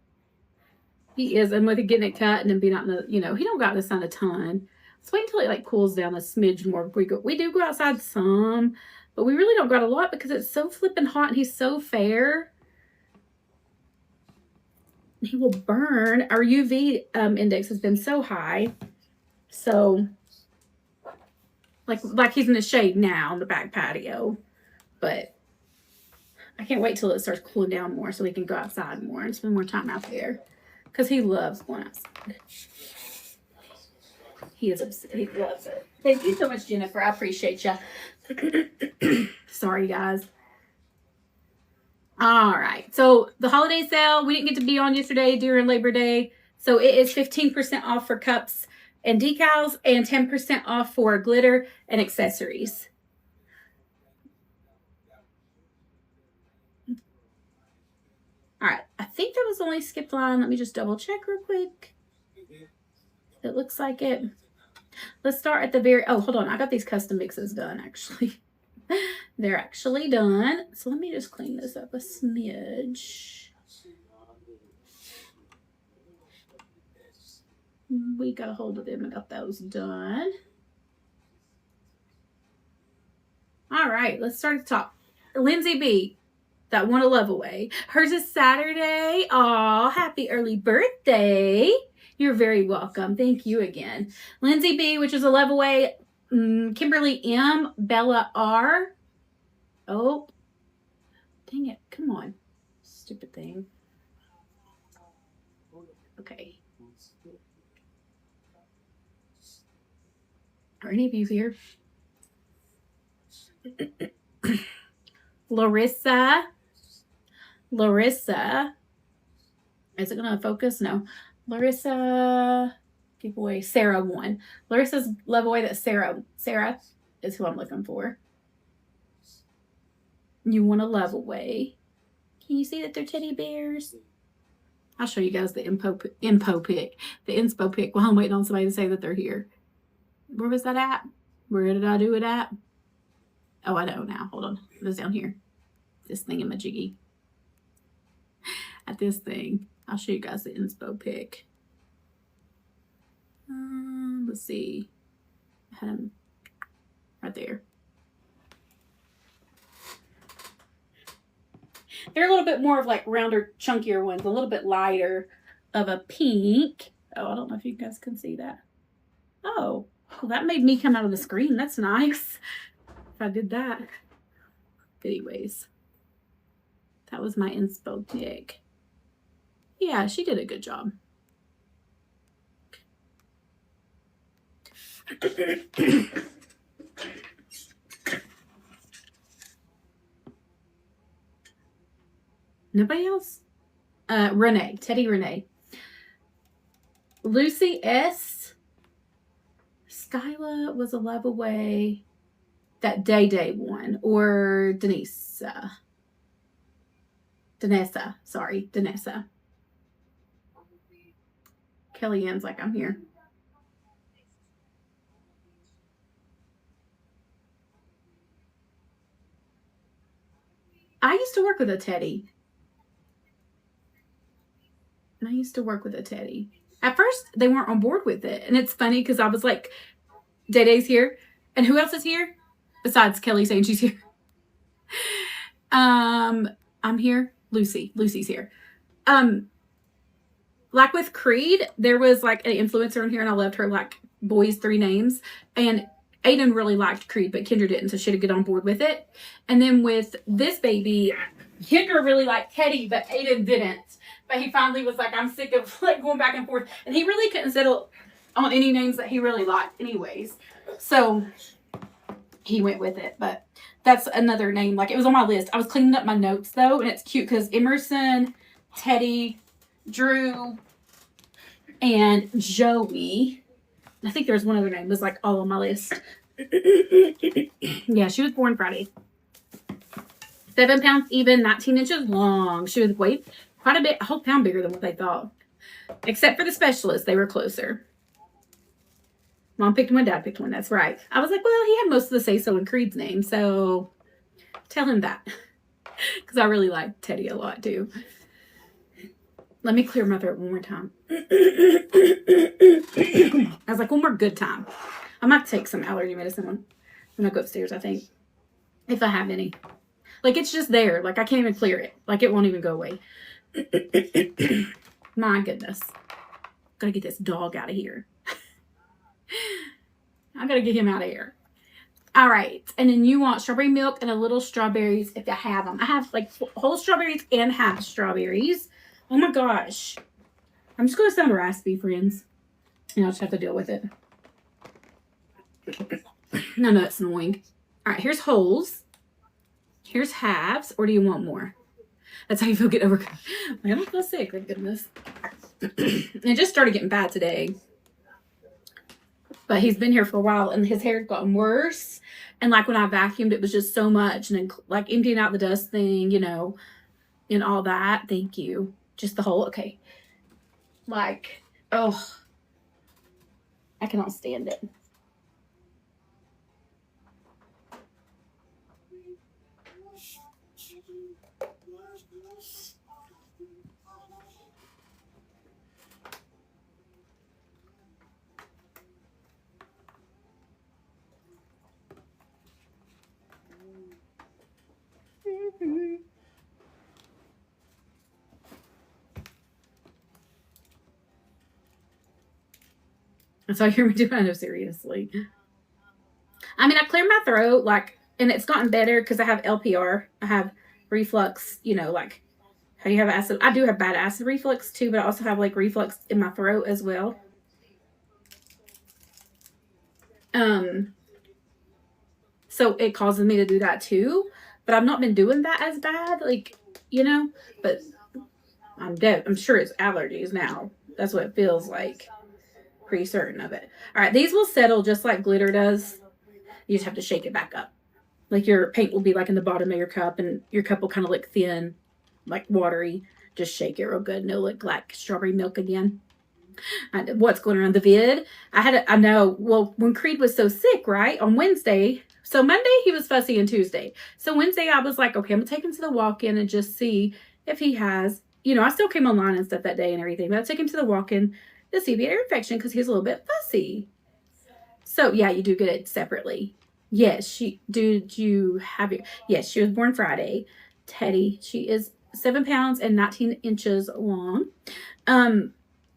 A: He is. And with it getting it cut and then being out in the, he don't go out in the sun a ton. Let's wait until it like cools down a smidge more before we go. We do go outside some, but we really don't go out a lot because it's so flipping hot and he's so fair. He will burn. Our UV index has been so high. So like he's in the shade now on the back patio. But I can't wait till it starts cooling down more so we can go outside more and spend more time out there. Because he loves going outside. He is upset. He loves it. Thank you so much, Jennifer. I appreciate you. Sorry, guys. All right. So the holiday sale, we didn't get to be on yesterday during Labor Day. So it is 15% off for cups and decals and 10% off for glitter and accessories. All right. I think there was only skip line. Let me just double check real quick. It looks like it. Let's start at the very, oh, hold on. I got these custom mixes done, actually. They're actually done. So let me just clean this up a smidge. We got a hold of them and got those done. All right, let's start at the top. Lindsay B, that one a love away. Hers is Saturday. Aw, happy early birthday. You're very welcome. Thank you again. Lindsay B, which is a love away. Kimberly M, Bella R. Oh, dang it. Come on. Stupid thing. Okay. Are any of you here? Larissa. Is it going to focus? No. Larissa. Giveaway. Sarah won. Larissa's love away. That's Sarah. Sarah is who I'm looking for. You want a love away. Can you see that they're teddy bears? I'll show you guys the inspo pic while I'm waiting on somebody to say that they're here. Where was that at? Where did I do it at? Oh, I know now. Hold on. It was down here. This thingamajiggy. At this thing. I'll show you guys the inspo pic. Let's see. I had him right there. They're a little bit more of like rounder, chunkier ones. A little bit lighter of a pink. Oh, I don't know if you guys can see that. Oh, well, that made me come out of the screen. That's nice. If I did that. But anyways, that was my inspo pic. Yeah, she did a good job. Nobody else? Renee. Teddy Renee. Lucy S. Skyla was a love away. That Day one. Or Danessa. Sorry. Danessa. Kellyanne's like, I'm here. I used to work with a Teddy. At first, they weren't on board with it. And it's funny because I was like, Day-Day's here. And who else is here? Besides Kelly saying she's here. I'm here. Lucy's here. like with Creed, there was like an influencer in here, and I loved her like boys 3 names, and Aiden really liked Creed, but Kendra didn't, so she had to get on board with it. And then with this baby, Kendra really liked Teddy, but Aiden didn't. But he finally was like, I'm sick of like going back and forth, and he really couldn't settle on any names that he really liked anyways. So he went with it, but that's another name. Like, it was on my list. I was cleaning up my notes though, and it's cute because Emerson, Teddy, Drew, and Joey. I think there's one other name was like all on my list. Yeah, she was born Friday. 7 pounds even, 19 inches long. She was weighed quite a bit, a whole pound bigger than what they thought. Except for the specialists, they were closer. Mom picked one, Dad picked one. That's right. I was like, well, he had most of the say-so in Creed's name, so tell him that. Because I really like Teddy a lot, too. Let me clear my throat one more time. I was like, one more good time. I might take some allergy medicine when I go upstairs, I think. If I have any. Like, it's just there. Like, I can't even clear it. Like, it won't even go away. My goodness. Gotta get this dog out of here. I gotta get him out of here. All right. And then you want strawberry milk and a little strawberries if I have them. I have like whole strawberries and half strawberries. Oh my gosh. I'm just going to sound raspy, friends. And I'll just have to deal with it. No, that's annoying. All right. Here's wholes. Here's halves. Or do you want more? That's how you feel getting over. I don't feel sick. Thank goodness. It just started getting bad today. But he's been here for a while, and his hair had gotten worse. And like when I vacuumed, it was just so much. And then like emptying out the dust thing, you know, and all that. Thank you. Just the whole, okay. Like, oh, I cannot stand it. That's all you hear me do. I know, seriously. I mean, I cleared my throat, like, and it's gotten better because I have LPR. I have reflux, you know, like how you have acid. I do have bad acid reflux too, but I also have like reflux in my throat as well. So it causes me to do that too, but I've not been doing that as bad, like, you know, but I'm dead. I'm sure it's allergies now. That's what it feels like. Pretty certain of it. All right, these will settle just like glitter does. You just have to shake it back up. Like your paint will be like in the bottom of your cup, and your cup will kind of look thin, like watery. Just shake it real good, and it'll look like strawberry milk again. What's going on the vid? I know, well, when Creed was so sick, right, on Wednesday, so Monday he was fussy and Tuesday. So Wednesday I was like, okay, I'm going to take him to the walk-in and just see if he has, you know, I still came online and stuff that day and everything, but I took him to the walk-in to see if he had ear infection because he was a little bit fussy. So yeah, you do get it separately. Yes, did you have your, yes, she was born Friday. Teddy, she is 7 pounds and 19 inches long.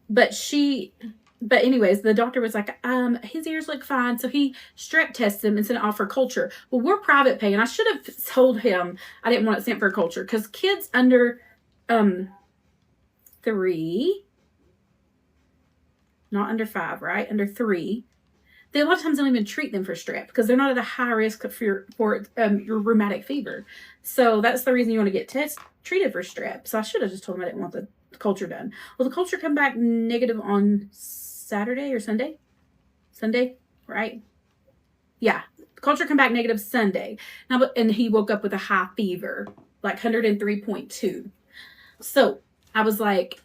A: But anyways, the doctor was like, his ears look fine. So he strep tested him and sent it off for culture. Well, we're private pay. And I should have told him I didn't want it sent for culture because kids under 3, not under 5, right? Under 3. They a lot of times don't even treat them for strep because they're not at a high risk for your rheumatic fever. So that's the reason you want to get treated for strep. So I should have just told him I didn't want the culture done. Well, the culture come back negative on Saturday or Sunday? Sunday, right? Yeah. The culture come back negative Sunday. Now, and he woke up with a high fever, like 103.2. So I was like,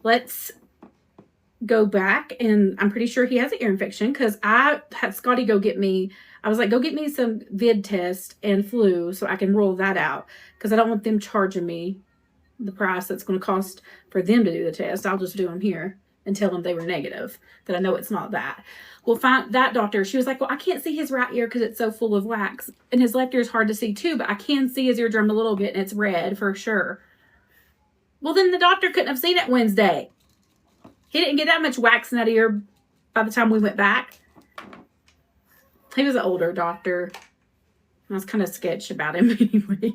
A: let's go back, and I'm pretty sure he has an ear infection because I had Scotty go get me, I was like, go get me some vid test and flu so I can roll that out because I don't want them charging me the price that's going to cost for them to do the test. I'll just do them here and tell them they were negative, that I know it's not that. Well, find that doctor, she was like, well, I can't see his right ear because it's so full of wax, and his left ear is hard to see too, but I can see his eardrum a little bit and it's red for sure. Well, then the doctor couldn't have seen it Wednesday. He didn't get that much wax in that ear by the time we went back. He was an older doctor. I was kind of sketched about him anyways.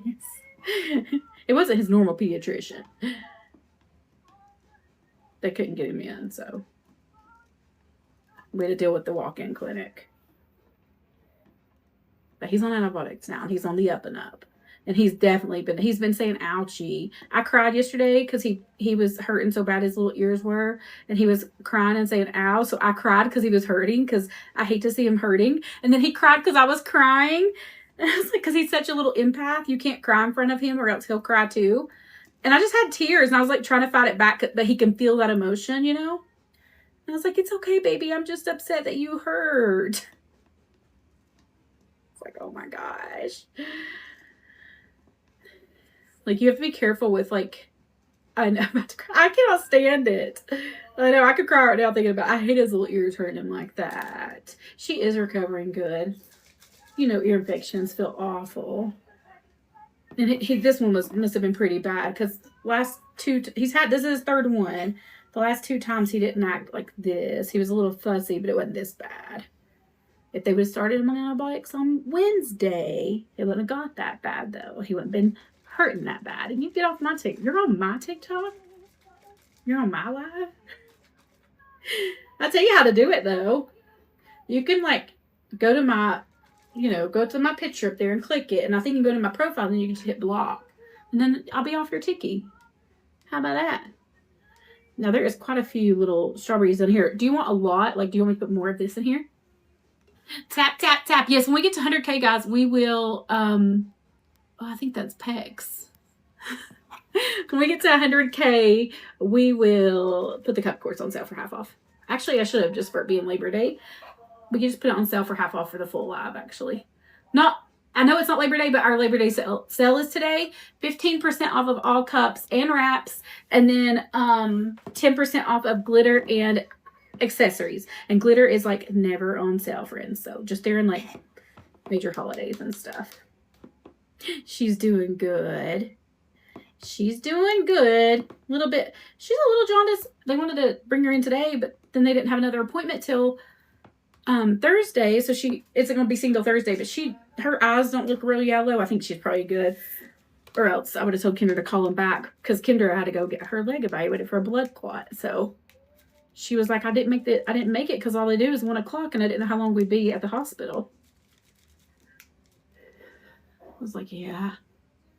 A: It wasn't his normal pediatrician. They couldn't get him in, so we had to deal with the walk-in clinic. But he's on antibiotics now. He's on the up and up. And he's been saying ouchie. I cried yesterday because he was hurting so bad his little ears were. And he was crying and saying ow. So I cried because he was hurting because I hate to see him hurting. And then he cried because I was crying. And I was like, because he's such a little empath. You can't cry in front of him or else he'll cry too. And I just had tears. And I was like trying to fight it back that he can feel that emotion, you know. And I was like, it's okay, baby. I'm just upset that you hurt. It's like, oh my gosh. Like, you have to be careful with, like, I know, I'm about to cry. I cannot stand it. I know, I could cry right now thinking about it. I hate his little ears hurting him like that. She is recovering good. You know, ear infections feel awful. And this one must have been pretty bad because this is his third one. The last 2 times he didn't act like this. He was a little fussy, but it wasn't this bad. If they would have started him on antibiotics on Wednesday, it wouldn't have got that bad, though. He wouldn't have been hurting that bad. And you get off my TikTok. You're on my TikTok? You're on my live? I'll tell you how to do it, though. You can, like, go to my picture up there and click it. And I think you can go to my profile and you can just hit block. And then I'll be off your Tiki. How about that? Now, there is quite a few little strawberries in here. Do you want a lot? Like, do you want me to put more of this in here? Tap, tap, tap. Yes, when we get to 100K, guys, we will, I think that's pecs. When we get to 100K, we will put the cup course on sale for half off. Actually, I should have, just for it being Labor Day. We can just put it on sale for half off for the full live, actually. I know it's not Labor Day, but our Labor Day sale is today. 15% off of all cups and wraps. And then 10% off of glitter and accessories. And glitter is like never on sale, friends. So just during like major holidays and stuff. She's doing good. She's doing good. A little bit. She's a little jaundiced. They wanted to bring her in today, but then they didn't have another appointment till Thursday. So it's going to be seen till Thursday, but her eyes don't look real yellow. I think she's probably good. Or else I would have told Kendra to call him back because Kendra had to go get her leg evaluated for a blood clot. So she was like, I didn't make it because all they do is 1 o'clock and I didn't know how long we'd be at the hospital. I was like, yeah.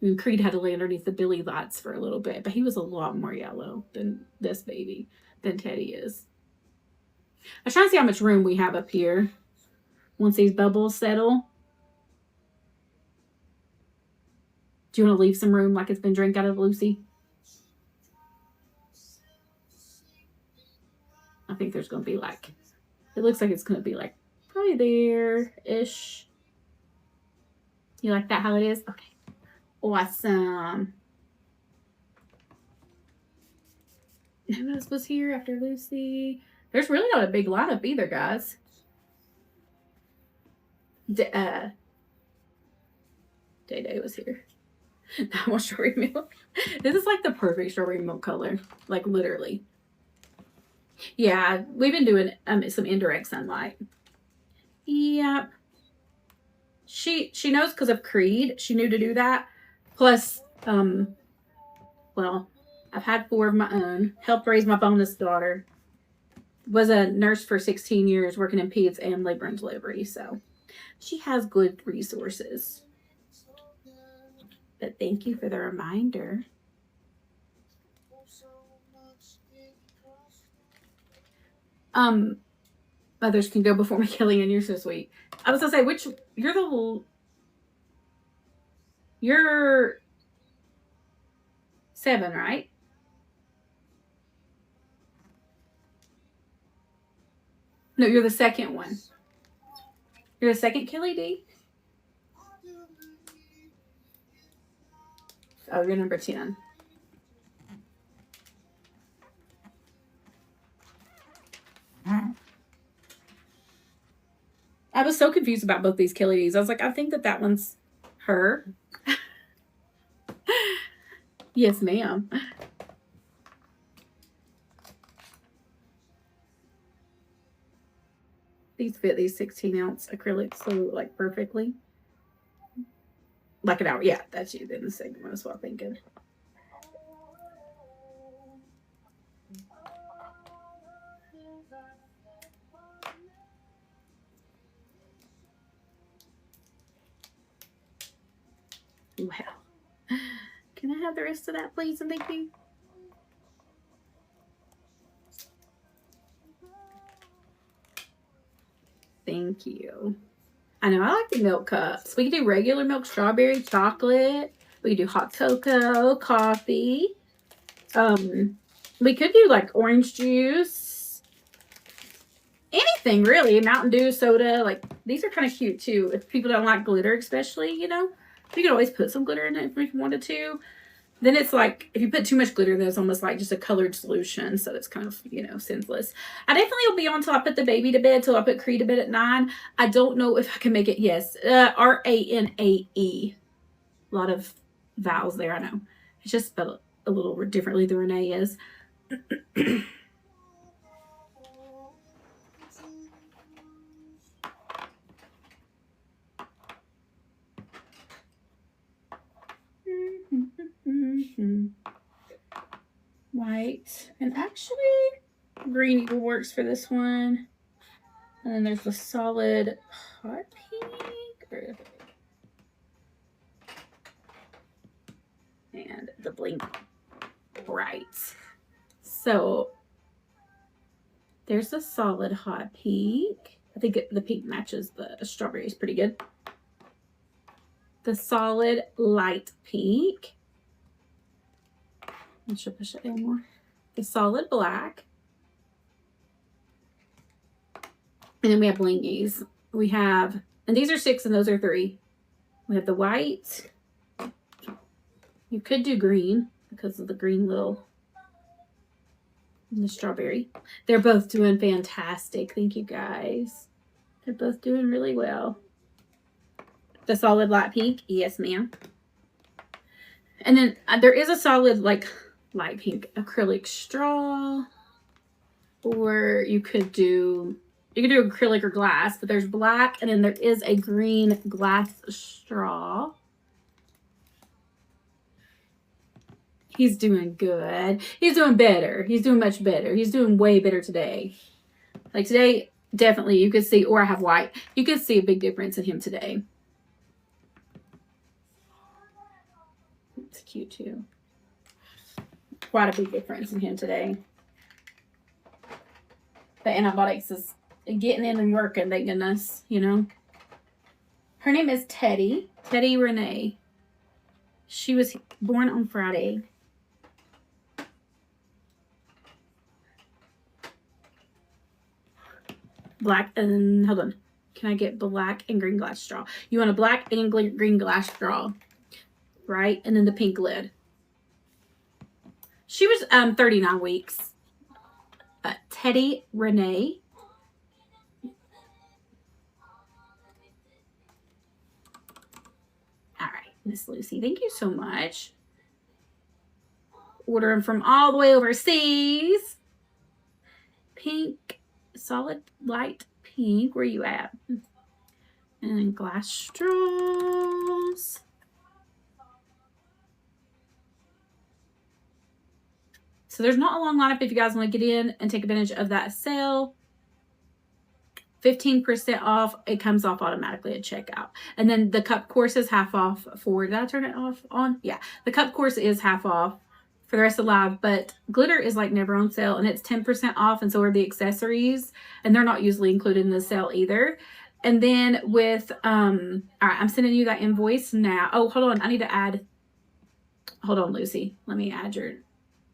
A: And Creed had to lay underneath the Billy lights for a little bit, but he was a lot more yellow than this baby, than Teddy is. I was trying to see how much room we have up here once these bubbles settle. Do you want to leave some room like it's been drank out of Lucy? I think there's going to be like, it looks like it's going to be like probably there-ish. You like that how it is? Okay. Awesome. Who else was here after Lucy? There's really not a big lineup either, guys. Day Day was here. I want strawberry milk. This is like the perfect strawberry milk color. Like literally. Yeah, we've been doing some indirect sunlight. Yep. She knows because of Creed. She knew to do that. Plus, well, I've had 4 of my own. Helped raise my bonus daughter. Was a nurse for 16 years working in peds and labor and delivery. So she has good resources. But thank you for the reminder. Others can go before me, Kelly, and you're so sweet. I was gonna say, you're 7, right? No, you're the second one. You're the second Kelly D? Oh, you're number 10. I was so confused about both these Kelly D's. I was like, I think that one's her. Yes, ma'am. These fit these 16-ounce acrylics so like perfectly. Like an hour. Yeah, that's you then the second one is what I'm thinking. Wow. Can I have the rest of that, please, and thank you? Thank you. I know I like the milk cups. We can do regular milk, strawberry, chocolate. We can do hot cocoa, coffee. We could do like orange juice. Anything really. Mountain Dew, soda. Like these are kind of cute too. If people don't like glitter, especially, you know, you could always put some glitter in it if you wanted to. Then it's like, if you put too much glitter, then it's almost like just a colored solution. So it's kind of, you know, senseless. I definitely will be on till I put the baby to bed, till I put Cree to bed at 9. I don't know if I can make it. Yes. Ranae. A lot of vowels there, I know. It's just spelled a little differently than Renee is. White. And actually, green works for this one. And then there's the solid hot pink. And the blink bright. So there's the solid hot pink. I think the pink matches the strawberries pretty good. The solid light pink. I should push it in more. The solid black. And then we have blingies. We have, and these are 6 and those are 3. We have the white. You could do green because of the green little and the strawberry. They're both doing fantastic. Thank you guys. They're both doing really well. The solid light pink. Yes, ma'am. And then there is a solid like light pink acrylic straw. Or you could do acrylic or glass, but there's black and then there is a green glass straw. He's doing good. He's doing better. He's doing much better. He's doing way better today. Like today, definitely you could see, or I have white. You could see a big difference in him today. It's cute too. Quite a big difference in him today. The antibiotics is getting in and working, thank goodness, you know. Her name is Teddy. Teddy Renee. She was born on Friday. Black and, hold on. Can I get black and green glass straw? You want a black and green glass straw, right? And then the pink lid. She was 39 weeks. Teddy Renee. All right, Miss Lucy, thank you so much. Ordering from all the way overseas. Pink, solid light pink. Where you at? And glass straws. So there's not a long lineup if you guys want to get in and take advantage of that sale. 15% off. It comes off automatically at checkout. And then the cup course is half off for, did I turn it off on? Yeah. The cup course is half off for the rest of live, but glitter is like never on sale and it's 10% off. And so are the accessories and they're not usually included in the sale either. And then with, all right, I'm sending you that invoice now. Oh, hold on. I need to add, hold on, Lucy. Let me add your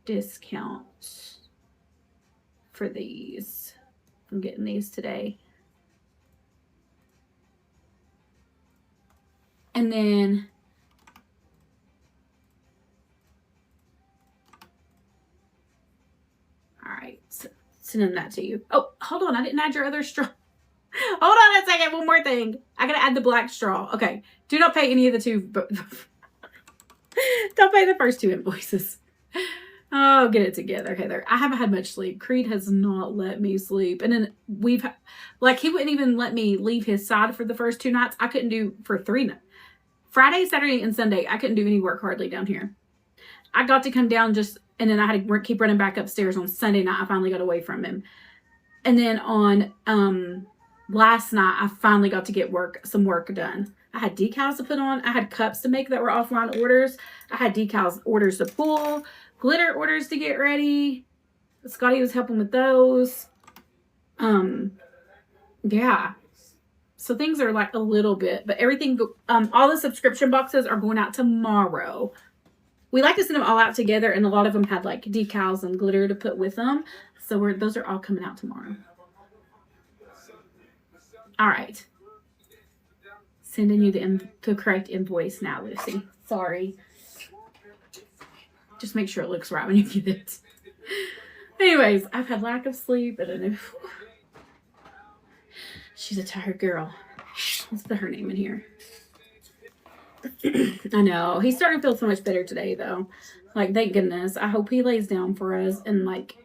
A: discount for these. I'm getting these today. And then all right, so sending that to you. Oh, hold on, I didn't add your other straw. Hold on a second, one more thing. I gotta add the black straw. Okay, do not pay any of the two, but don't pay the first 2 invoices. Oh, get it together, Heather. I haven't had much sleep. Creed has not let me sleep. And then he wouldn't even let me leave his side for the first 2 nights. I couldn't do for 3 nights. Friday, Saturday, and Sunday, I couldn't do any work hardly down here. I got to come down and then I had to keep running back upstairs on Sunday night. I finally got away from him. And then on last night, I finally got to get some work done. I had decals to put on. I had cups to make that were offline orders. I had decals orders to pull, glitter orders to get ready. Scotty was helping with those. Yeah. So things are like a little bit, but everything, all the subscription boxes are going out tomorrow. We like to send them all out together, and a lot of them had like decals and glitter to put with them. So those are all coming out tomorrow. All right. Sending you the correct invoice now, Lucy. Sorry. Just make sure it looks right when you get it. Anyways, I've had lack of sleep. I don't know. She's a tired girl. Let's put her name in here. I know. He's starting to feel so much better today, though. Like, thank goodness. I hope he lays down for us and, like,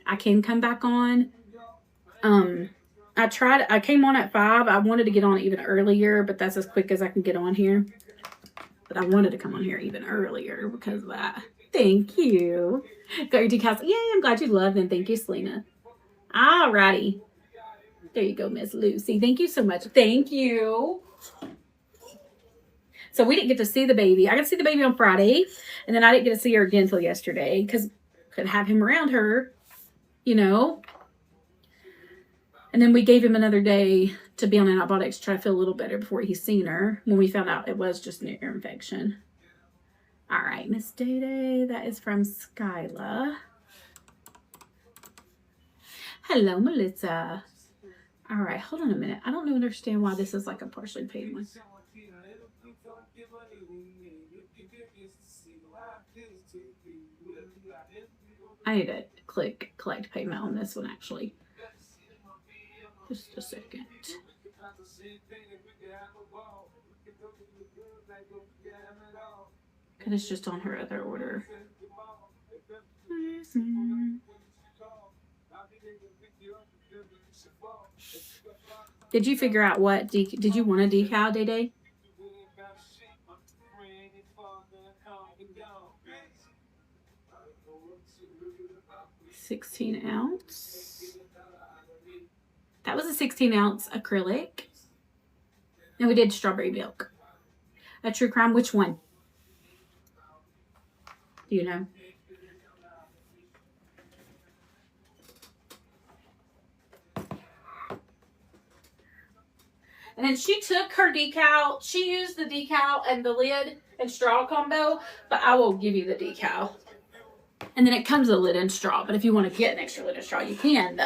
A: I can come back on. I came on at 5. I wanted to get on even earlier, but that's as quick as I can get on here. But I wanted to come on here even earlier because of that. Thank you. Got your decals. Yay, I'm glad you love them. Thank you, Selena. Alrighty. There you go, Miss Lucy. Thank you so much. Thank you. So we didn't get to see the baby. I got to see the baby on Friday, and then I didn't get to see her again until yesterday because couldn't have him around her, you know. And then we gave him another day to be on antibiotics to try to feel a little better before he's seen her when we found out it was just an ear infection. All right, Miss Day Day. That is from Skyla. Hello, Melissa. All right, hold on a minute. I don't understand why this is like a partially paid one. I need to click collect payment on this one, actually. Just a second. Because it's just on her other order. Did you figure out what did you want a decal, Day Day? 16 ounce. That was a 16 ounce acrylic. And we did strawberry milk. A True Crime, which one? Do you know? And then she took her decal. She used the decal and the lid and straw combo, but I will give you the decal. And then it comes with a lid and straw, but if you want to get an extra lid and straw, you can.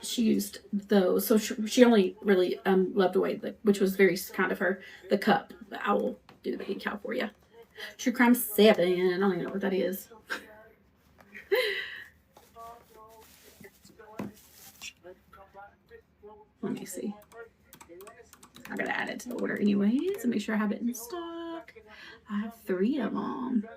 A: She used those, so she only really loved away, which was very kind of her, the cup. But I will do the decal for you. True Crime 7. I don't even know what that is. Let me see. I gotta add it to the order anyways, and make sure I have it in stock. I have 3 of them.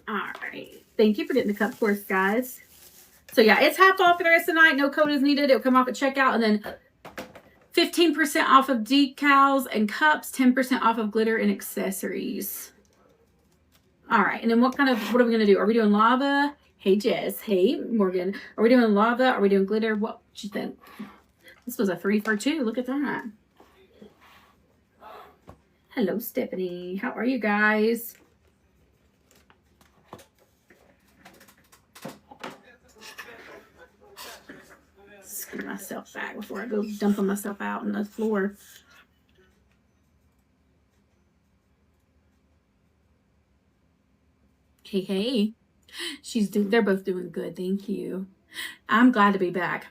A: Alright. Thank you for getting the cup for us, guys. So yeah, it's half off for the rest of the night. No code is needed. It'll come off at checkout, and then 15% off of decals and cups, 10% off of glitter and accessories. Alright, and then what are we gonna do? Are we doing lava? Hey Jess. Hey Morgan. Are we doing lava? Are we doing glitter? What do you think? This was a 3 for 2. Look at that. Hello, Stephanie. How are you guys? Screw myself back before I go dumping myself out on the floor. Hey. They're both doing good. Thank you. I'm glad to be back.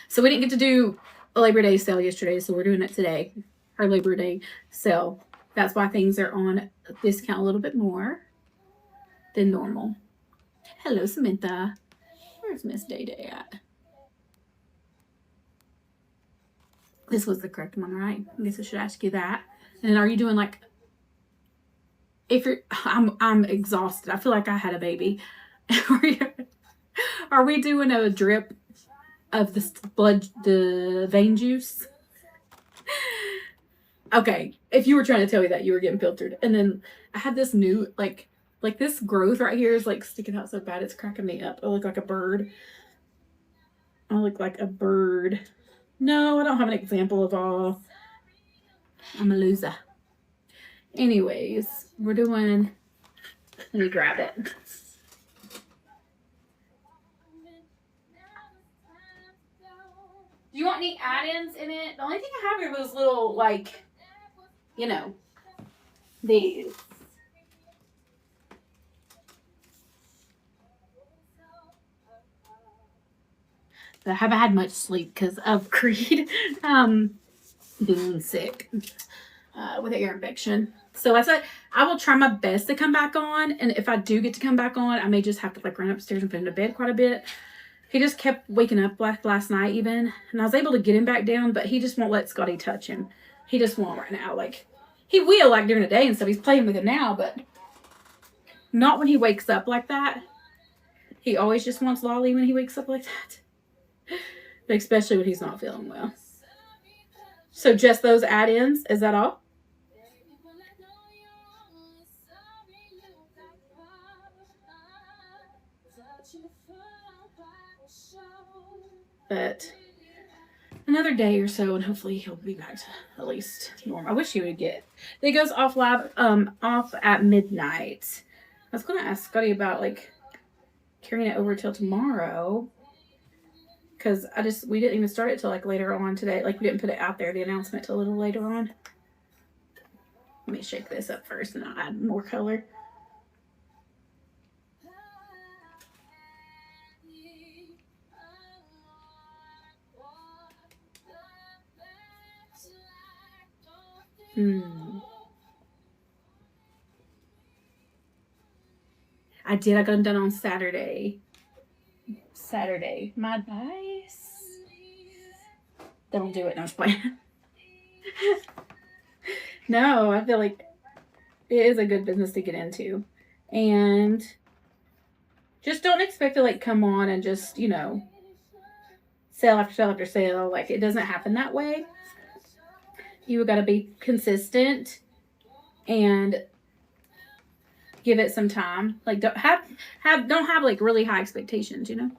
A: So we didn't get to do a Labor Day sale yesterday, so we're doing it today. Our Labor Day sale. That's why things are on a discount a little bit more than normal. Hello, Samantha. Where's Miss Day Day at? This was the correct one, right? I guess I should ask you that. And are you doing like, if you're, I'm exhausted. I feel like I had a baby. Are we doing a drip of the blood, the vein juice? Okay, if you were trying to tell me that, you were getting filtered. And then I had this new, like this growth right here is like sticking out so bad, it's cracking me up. I look like a bird. I look like a bird. No, I don't have an example of all. I'm a loser. Anyways, we're doing, let me grab it. Do you want any add-ins in it? The only thing I have here was little, like, you know, these. I haven't had much sleep because of Creed being sick with an ear infection. So I said I will try my best to come back on, and if I do get to come back on, I may just have to like run upstairs and put him to bed quite a bit. He just kept waking up last night even, and I was able to get him back down, but he just won't let Scotty touch him. He just won't right now. Like, he will like during the day and stuff. He's playing with him now, but not when he wakes up like that. He always just wants Lolly when he wakes up like that. But especially when he's not feeling well. So just those add-ins, is that all? But another day or so, and hopefully he'll be back to at least normal. I wish he would get. It goes off at midnight. I was gonna ask Scotty about like carrying it over till tomorrow, because we didn't even start it till like later on today. Like, we didn't put it out there, the announcement, till a little later on. Let me shake this up first and I'll add more color. I got them done on Saturday. My advice. Don't do it. No, I'm just playing. No, I feel like it is a good business to get into. And just don't expect to like come on and just, you know, sale after sale after sale. Like, it doesn't happen that way. You got to be consistent and give it some time. Like, don't have like really high expectations, you know?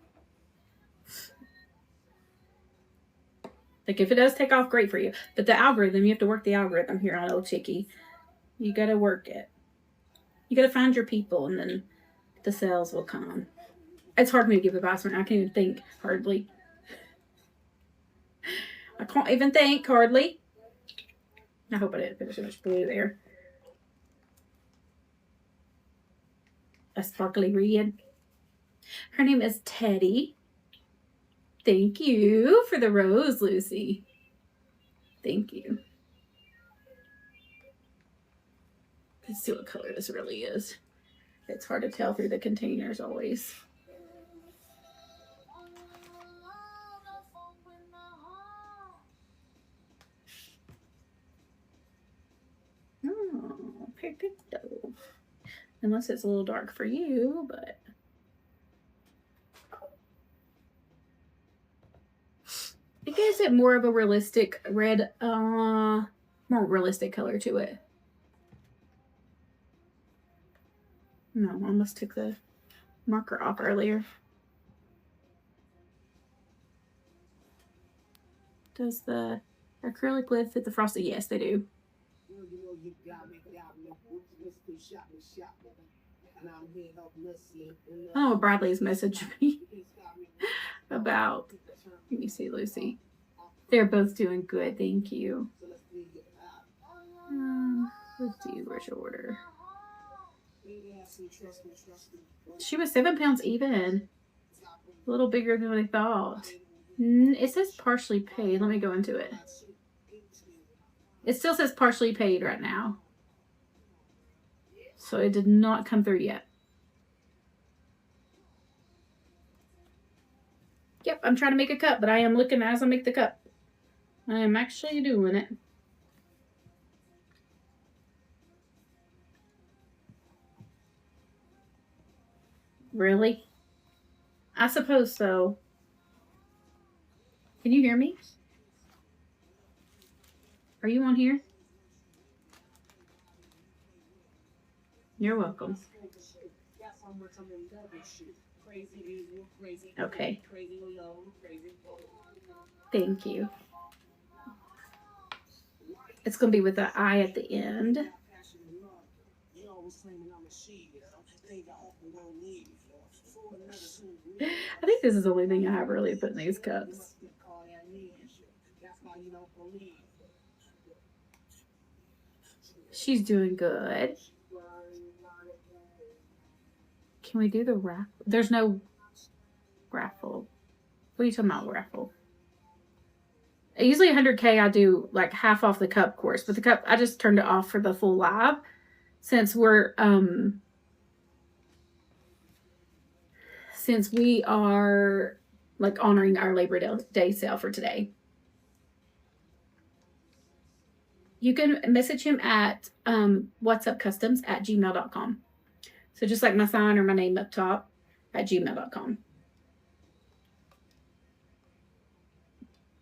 A: Like, if it does take off, great for you. But the algorithm, you have to work the algorithm here on Old Chickie. You got to work it. You got to find your people, and then the sales will come. It's hard for me to give advice when I can't even think hardly. I can't even think hardly. I hope I didn't put too much blue there. A sparkly red. Her name is Teddy. Thank you for the rose, Lucy. Thank you. Let's see what color this really is. It's hard to tell through the containers always. Oh, perfecto. Unless it's a little dark for you, but it gives it more of a realistic red, more realistic color to it. No, I almost took the marker off earlier. Does the acrylic lid fit the frosting? Yes, they do. Oh, Bradley's messaged me about, let me see, Lucy. They're both doing good, thank you. Let's see, where's your order? She was 7 pounds even. A little bigger than I thought. It says partially paid. Let me go into it. It still says partially paid right now. So it did not come through yet. Yep, I'm trying to make a cup, but I am looking as I make the cup. I am actually doing it. Really? I suppose so. Can you hear me? Are you on here? You're welcome. Okay. Thank you. It's going to be with the I at the end. I think this is the only thing I have really put in these cups. She's doing good. Can we do the raffle? There's no raffle. What are you talking about, raffle? Usually 100K I do like half off the cup course, but the cup I just turned it off for the full live since we are like honoring our Labor Day sale for today. You can message him at whatsupcustoms@gmail.com. So just like my sign or my name up top at gmail.com.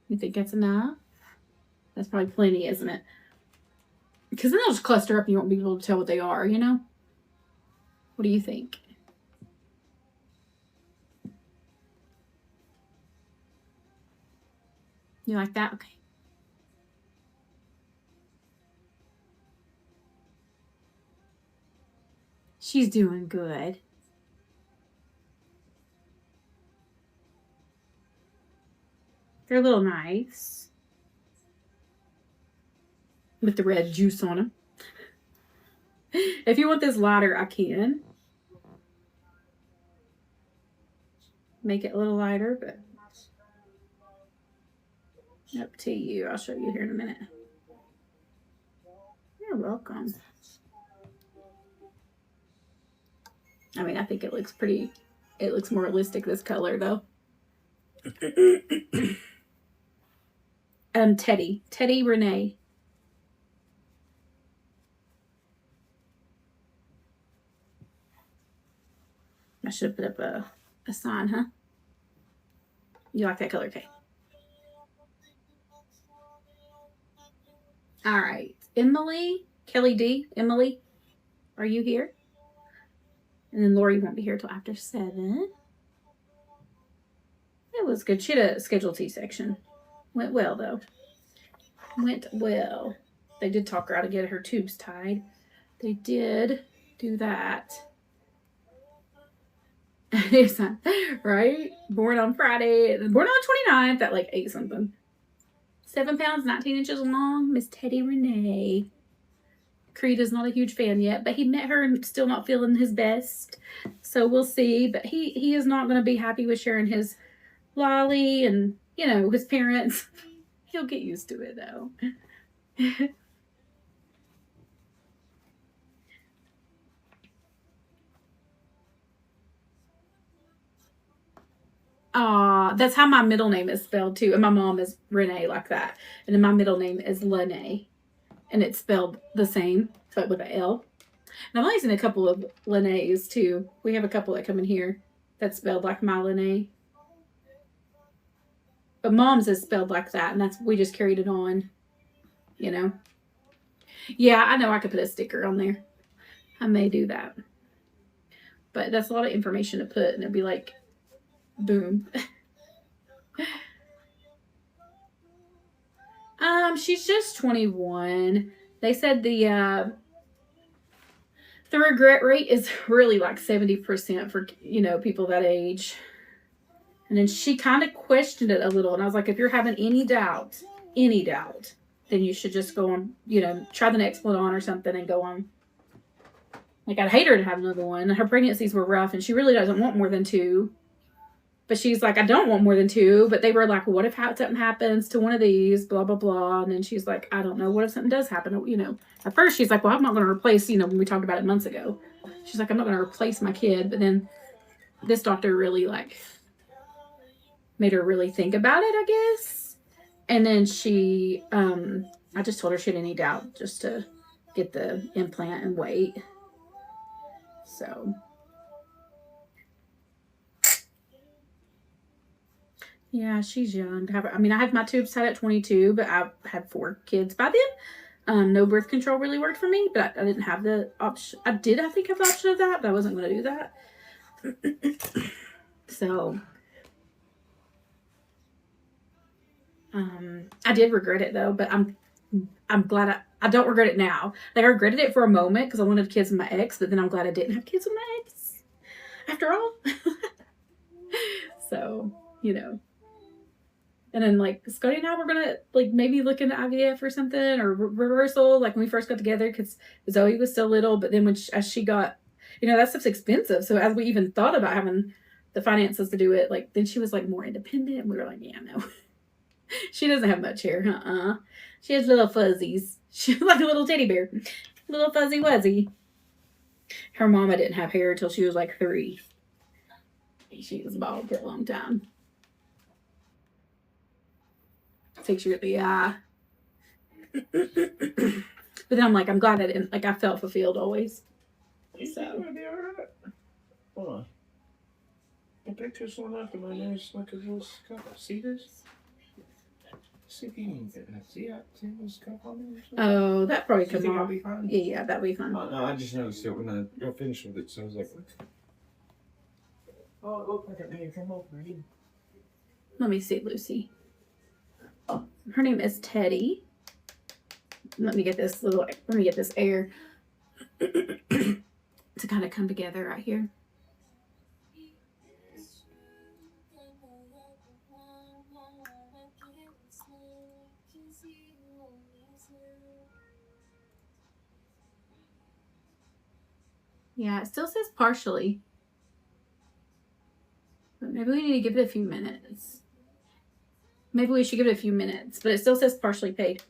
A: You think that's enough? That's probably plenty, isn't it? Because then they'll just cluster up and you won't be able to tell what they are, you know? What do you think? You like that? Okay. She's doing good. They're a little nice. With the red juice on them. If you want this lighter, I can. Make it a little lighter, but up to you. I'll show you here in a minute. You're welcome. I mean, I think it looks pretty, it looks more realistic, this color, though. Teddy Renee. I should have put up a sign, huh? You like that color, Kay? All right. Emily, Kelly D, Emily, are you here? And then Lori won't be here till after 7. It was good. She had a scheduled C-section. Went well, though. Went well. They did talk her out to get her tubes tied. They did do that. Right? Born on Friday. Born on the 29th at like 8 something. 7 pounds, 19 inches long. Miss Teddy Renee. Creed is not a huge fan yet, but he met her and still not feeling his best. So we'll see. But he is not going to be happy with sharing his lolly and, you know, his parents. He'll get used to it, though. That's how my middle name is spelled, too. And my mom is Renee like that. And then my middle name is Lene. And it's spelled the same, but with an L. And I've only seen a couple of Lene's, too. We have a couple that come in here that's spelled like my Lene. But mom's is spelled like that, and we just carried it on, you know. Yeah, I know I could put a sticker on there. I may do that. But that's a lot of information to put, and it'd be like, boom. She's just 21. They said the regret rate is really like 70% for, you know, people that age. And then she kind of questioned it a little. And I was like, if you're having any doubt, then you should just go on, you know, try the next one on or something and go on. Like, I'd hate her to have another one. Her pregnancies were rough and she really doesn't want more than 2. But she's like, I don't want more than 2. But they were like, what if something happens to one of these, blah, blah, blah. And then she's like, I don't know. What if something does happen? You know, at first she's like, well, I'm not going to replace, you know, when we talked about it months ago. She's like, I'm not going to replace my kid. But then this doctor really like made her really think about it, I guess. And then she, I just told her she didn't need out just to get the implant and wait. So, yeah, she's young. I mean, I had my tubes tied at 22, but I had 4 kids by then. No birth control really worked for me, but I didn't have the option. I think, have the option of that, but I wasn't going to do that. So, I did regret it though, but I'm glad I don't regret it now. Like, I regretted it for a moment because I wanted kids with my ex, but then I'm glad I didn't have kids with my ex after all. So, you know. And then, like, Scotty and I were gonna, like, maybe look into IVF or something, or reversal, like, when we first got together, because Zoe was still little, but then as she got, you know, that stuff's expensive, so as we even thought about having the finances to do it, like, then she was, like, more independent, and we were like, yeah, no. She doesn't have much hair, She has little fuzzies. She's like a little teddy bear. Little fuzzy wuzzy. Her mama didn't have hair until she was, like, 3. She was bald for a long time. Takes you, yeah. But then I'm like, I'm glad I didn't, like, I felt fulfilled always. So.
B: Hold on. The picture's one after my nose, like a little scuff. See this? See if you can get that. See this scuff on there?
A: Oh, that probably
B: You think
A: come
B: I'll
A: off.
B: be fine?
A: Yeah, that'll be fine.
B: No, I just noticed it when I got finished with it, so I was like, what? Oh, it looked like it may have come over.
A: Let me see, Lucy. Her name is Teddy. Let me get this air to kind of come together right here. Yeah, it still says partially. But maybe we need to give it a few minutes. Maybe we should give it a few minutes, but it still says partially paid.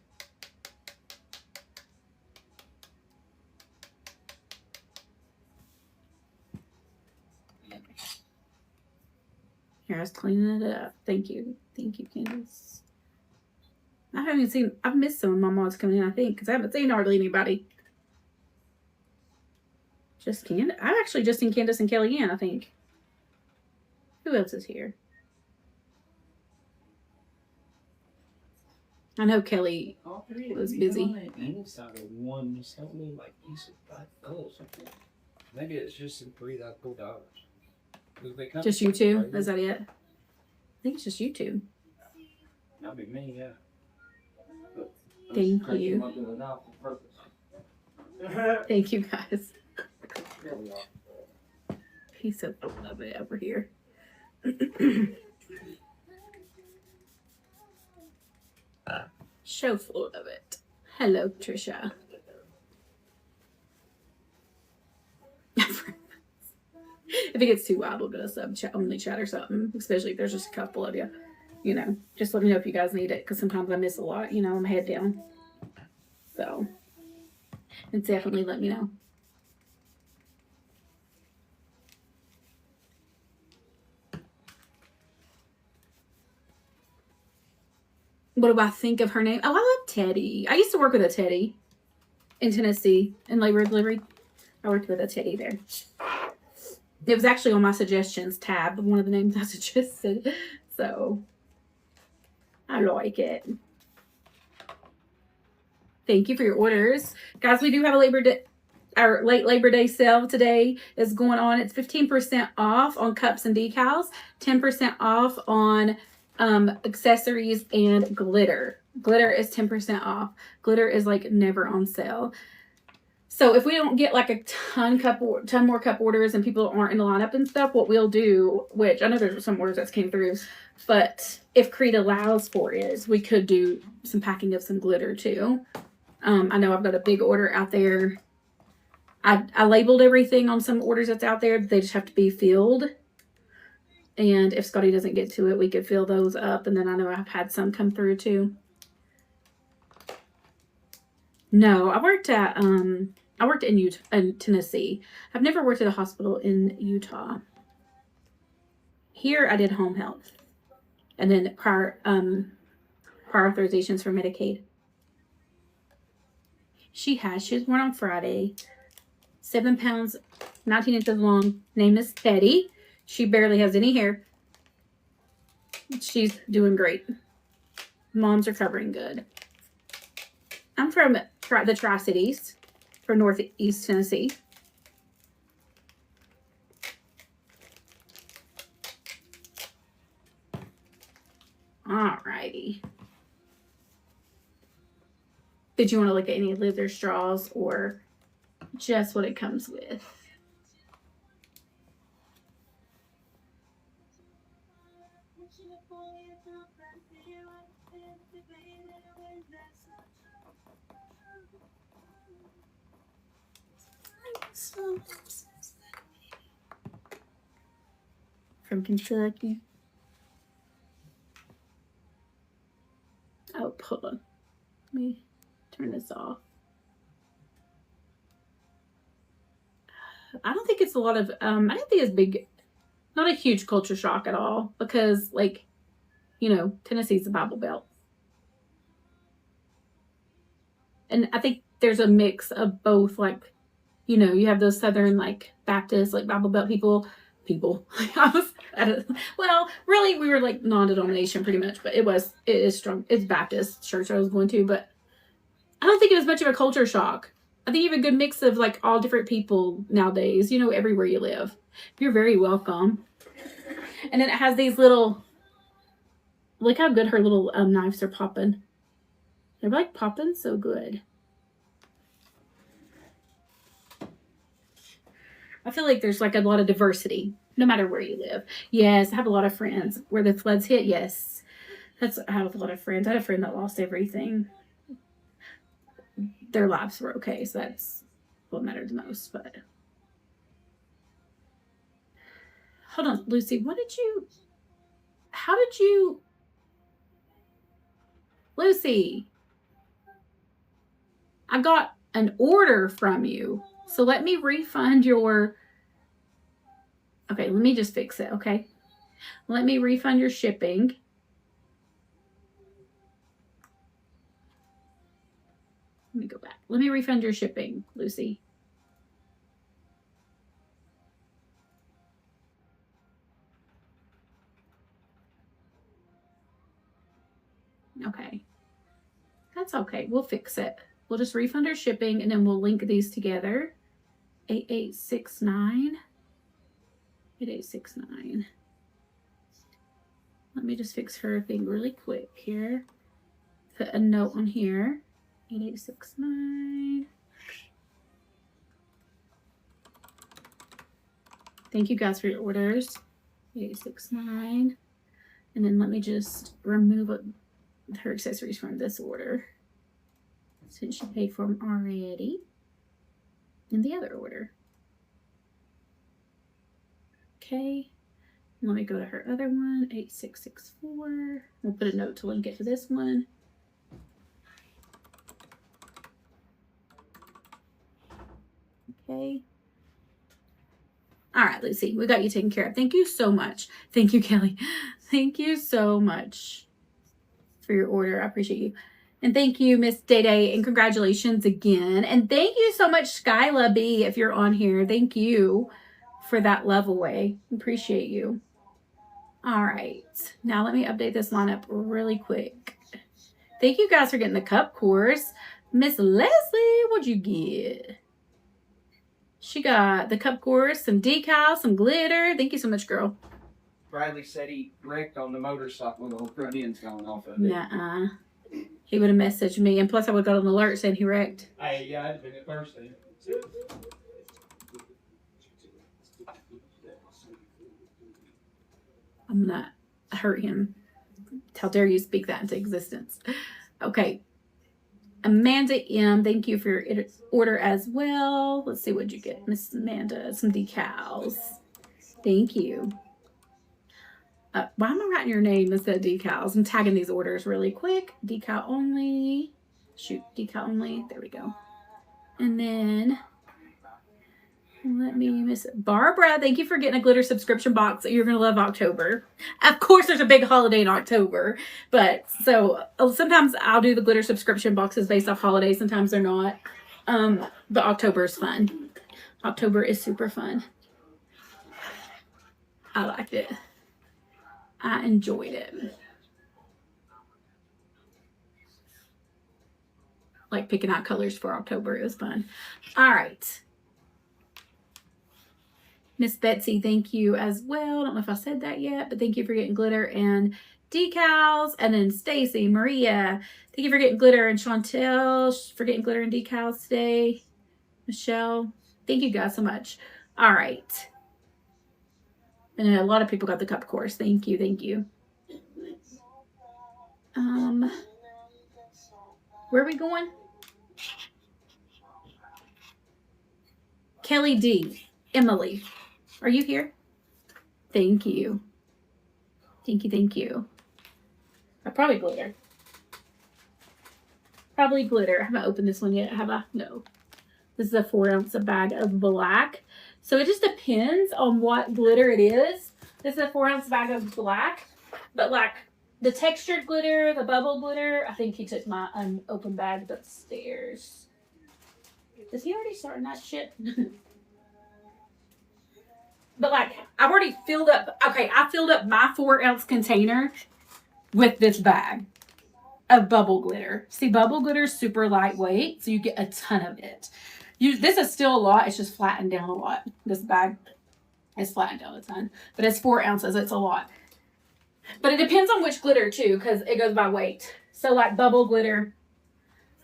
A: Here, I was cleaning it up. Thank you. Thank you, Candace. I've missed some of my moms coming in, I think, because I haven't seen hardly anybody. Just Candace. I've actually just seen Candace and Kellyanne, I think. Who else is here? I know Kelly was busy.
C: Maybe it's just the 3 that I pulled out.
A: Just you two? Is that it? I think it's just you two.
C: That'd be me, yeah.
A: Thank you. Thank you, guys. He's so full of it over here. So full of it. Hello, Trisha. If it gets too wild, we'll get a sub chat, only chat or something. Especially if there's just a couple of you. You know, just let me know if you guys need it, because sometimes I miss a lot. You know, I'm head down. So, and definitely let me know. What do I think of her name? Oh, I love Teddy. I used to work with a Teddy in Tennessee in labor and delivery. I worked with a Teddy there. It was actually on my suggestions tab, one of the names I suggested. So, I like it. Thank you for your orders. Guys, we do have our late Labor Day sale today is going on. It's 15% off on cups and decals, 10% off on accessories and glitter. Glitter is 10% off. Glitter is like never on sale. So if we don't get like a ton more cup orders and people aren't in the lineup and stuff, what we'll do, which I know there's some orders that came through, but if Creed allows for it, we could do some packing of some glitter too. I know I've got a big order out there. I labeled everything on some orders that's out there. They just have to be filled. And if Scotty doesn't get to it, we could fill those up. And then I know I've had some come through too. No, I worked in Tennessee. I've never worked at a hospital in Utah. Here I did home health. And then prior authorizations for Medicaid. She was born on Friday. 7 pounds, 19 inches long. Name is Teddy. She barely has any hair. She's doing great. Mom's recovering good. I'm from the Tri-Cities, from Northeast Tennessee. Alrighty. Did you want to look at any leather straws or just what it comes with? From Kentucky. Oh, hold on. Let me turn this off. I don't think it's a lot of, I don't think it's big, not a huge culture shock at all, because, like, you know, Tennessee's the Bible Belt. And I think there's a mix of both, like, you know, you have those Southern, like, Baptist, like, Bible Belt people. Well, really, we were, like, non-denomination pretty much, but it is strong. It's Baptist church I was going to, but I don't think it was much of a culture shock. I think you have a good mix of, like, all different people nowadays, you know, everywhere you live. You're very welcome. And then it has these little, look how good her little knives are popping. They're, like, popping so good. I feel like there's, like, a lot of diversity, no matter where you live. Yes, I have a lot of friends. Where the floods hit, yes. I have a lot of friends. I had a friend that lost everything. Their lives were okay, so that's what mattered the most. But hold on, Lucy, how did you, Lucy, I got an order from you, so let me refund your, okay, let me just fix it, okay? Let me refund your shipping. Let me go back. Let me refund your shipping, Lucy. Okay. That's okay. We'll fix it. We'll just refund her shipping and then we'll link these together. 8869. 8869. Let me just fix her thing really quick here. Put a note on here. 8869. Thank you guys for your orders. 8869. And then let me just remove her accessories from this order, since she paid for them already in the other order. Okay. Let me go to her other one, 8664. We'll put a note to link it to this one. Okay. All right, Lucy, we got you taken care of. Thank you so much. Thank you, Kelly. Thank you so much for your order. I appreciate you. And thank you, Miss Day Day, and congratulations again. And thank you so much, Skyla B, if you're on here. Thank you for that love away. Appreciate you. All right. Now let me update this lineup really quick. Thank you guys for getting the cup course. Miss Leslie, what'd you get? She got the cup course, some decals, some glitter. Thank you so much, girl.
C: Bradley said he wrecked on the motorcycle with the front end's going off of it.
A: Nuh-uh. He would have messaged me, and plus I would have got an alert saying he wrecked.
C: Yeah, I'd been at first then.
A: I'm not hurt him. How dare you speak that into existence? Okay. Amanda M, thank you for your order as well. Let's see what you get, Miss Amanda. Some decals. Thank you. Why am I writing your name instead of decals? I'm tagging these orders really quick. Decal only. Shoot, decal only. There we go. And then Let me miss it. Barbara, thank you for getting a glitter subscription box. You're going to love October. Of course, there's a big holiday in October. But so sometimes I'll do the glitter subscription boxes based off holidays. Sometimes they're not. But October is fun. October is super fun. I liked it. I enjoyed it. Like picking out colors for October. It was fun. All right. Miss Betsy, thank you as well. I don't know if I said that yet, but thank you for getting glitter and decals. And then Stacy, Maria, thank you for getting glitter, and Chantel for getting glitter and decals today. Michelle, thank you guys so much. All right. And a lot of people got the cup course. Thank you, thank you. Where are we going? Kelly D. Emily. Are you here? Thank you. Thank you, thank you. Probably glitter. Probably glitter. I haven't opened this one yet, have I? No. This is a 4-ounce bag of black. So it just depends on what glitter it is. This is a 4-ounce bag of black. But like the textured glitter, the bubble glitter, I think he took my unopened bags upstairs. Is he already starting that shit? But like, I've already filled up, I filled up my 4-ounce container with this bag of bubble glitter. See, bubble glitter is super lightweight, so you get a ton of it. This is still a lot, it's just flattened down a lot. This bag is flattened down a ton, but it's 4 ounces, it's a lot. But it depends on which glitter too, because it goes by weight. So like bubble glitter,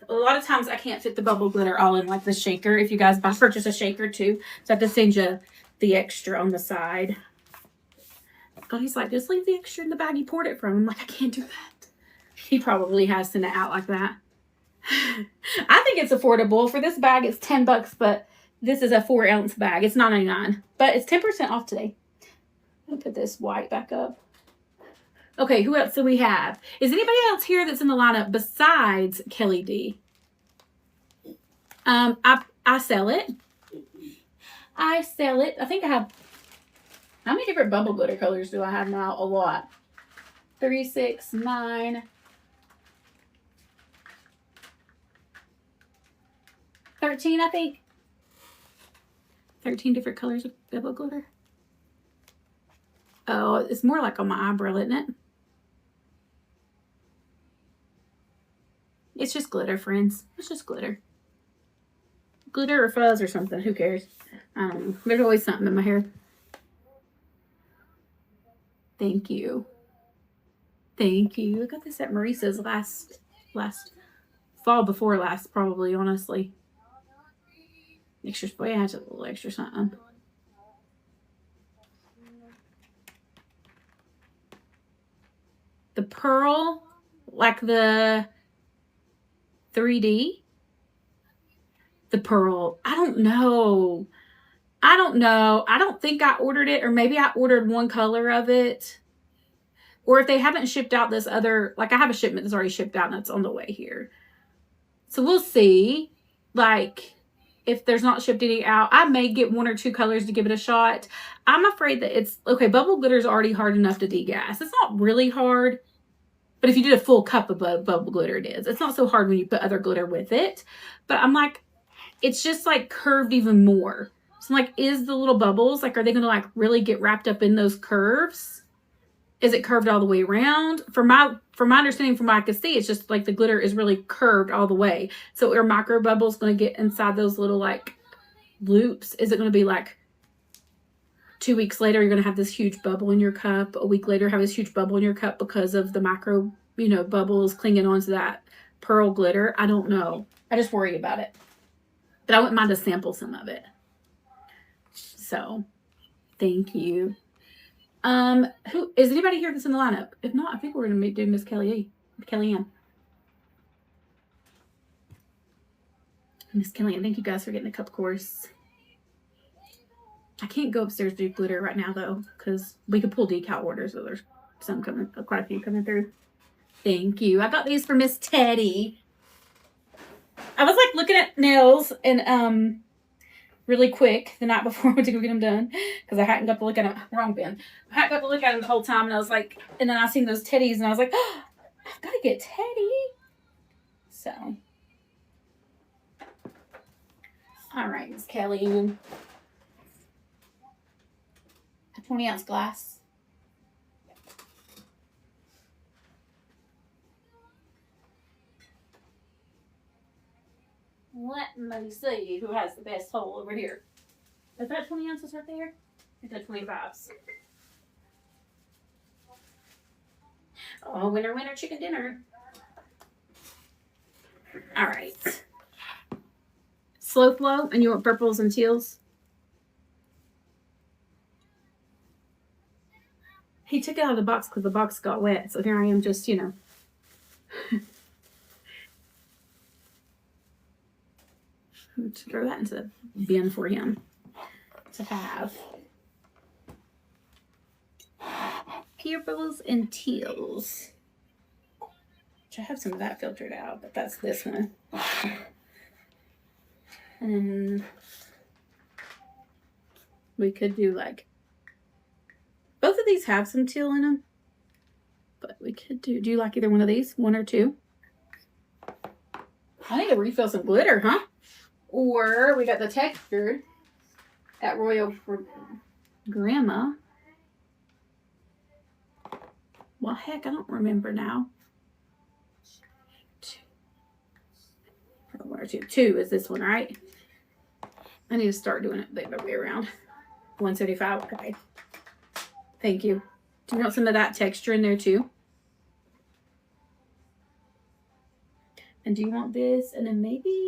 A: a lot of times I can't fit the bubble glitter all in like the shaker. If you guys purchase a shaker too, so I have to send you the extra on the side. God, he's like, just leave the extra in the bag you poured it from. I'm like, I can't do that. He probably has sent it out like that. I think it's affordable. For this bag, it's $10, but this is a 4-ounce bag. It's $9.99, but it's 10% off today. I'm gonna put this white back up. Okay, who else do we have? Is anybody else here that's in the lineup besides Kelly D? I sell it. I sell it. I think I have, how many different bubble glitter colors do I have now? A lot. 3, 6, 9. 13, I think. 13 different colors of bubble glitter. Oh, it's more like on my eyebrow, isn't it? It's just glitter, friends. It's just glitter. Glitter or fuzz or something. Who cares? I don't know. There's always something in my hair. Thank you. Thank you. I got this at Marissa's last fall before last, probably, honestly. Extra, boy, I had a little extra something. The pearl, like the 3D. The pearl, I don't know. I don't think I ordered it, or maybe I ordered one color of it. Or if they haven't shipped out this other, like I have a shipment that's already shipped out and it's on the way here. So we'll see. Like, if there's not shipped any out, I may get 1 or 2 colors to give it a shot. I'm afraid that it's, okay, bubble glitter is already hard enough to degas. It's not really hard, but if you did a full cup of bubble glitter, it is. It's not so hard when you put other glitter with it. But I'm like, it's just like curved even more. So I'm like, is the little bubbles, like, are they going to like really get wrapped up in those curves? Is it curved all the way around? From my understanding, from what I can see, it's just like the glitter is really curved all the way. So are micro bubbles going to get inside those little like loops? Is it going to be like 2 weeks later, you're going to have this huge bubble in your cup? A week later, have this huge bubble in your cup because of the micro, bubbles clinging onto that pearl glitter? I don't know. I just worry about it. But I wouldn't mind to sample some of it. So, thank you. Who is anybody here that's in the lineup? If not, I think we're gonna do Miss Kellyanne. Miss Kellyanne, thank you guys for getting a cup course. I can't go upstairs to do glitter right now though, because we could pull decal orders. So there's some coming, quite a few coming through. Thank you. I got these for Miss Teddy. I was like looking at nails and really quick the night before I went to go get them done because I hadn't got to look at them. Wrong bin. I hadn't got to look at them the whole time, and I was like, and then I seen those teddies, and I was like, oh, I've got to get Teddy. So, all right, Miss Kelly, a 20-ounce glass. Let me see who has the best hole over here. Is that 20 ounces right there? Is that 25s? Oh, winner, winner, chicken dinner. All right. Slow flow, and you want purples and teals? He took it out of the box because the box got wet. So here I am just, you know. To throw that into the bin for him to have. Purples and teals. Which I have some of that filtered out, but that's this one. And then we could do like, both of these have some teal in them, but we could do you like either one of these? One or two? I need to refill some glitter, huh? Or we got the textured at Royal for Grandma. Well, heck, I don't remember now. One or two. Two is this one, right? I need to start doing it the other way around. 175. Okay. Thank you. Do you want some of that texture in there too? And do you want this? And then maybe...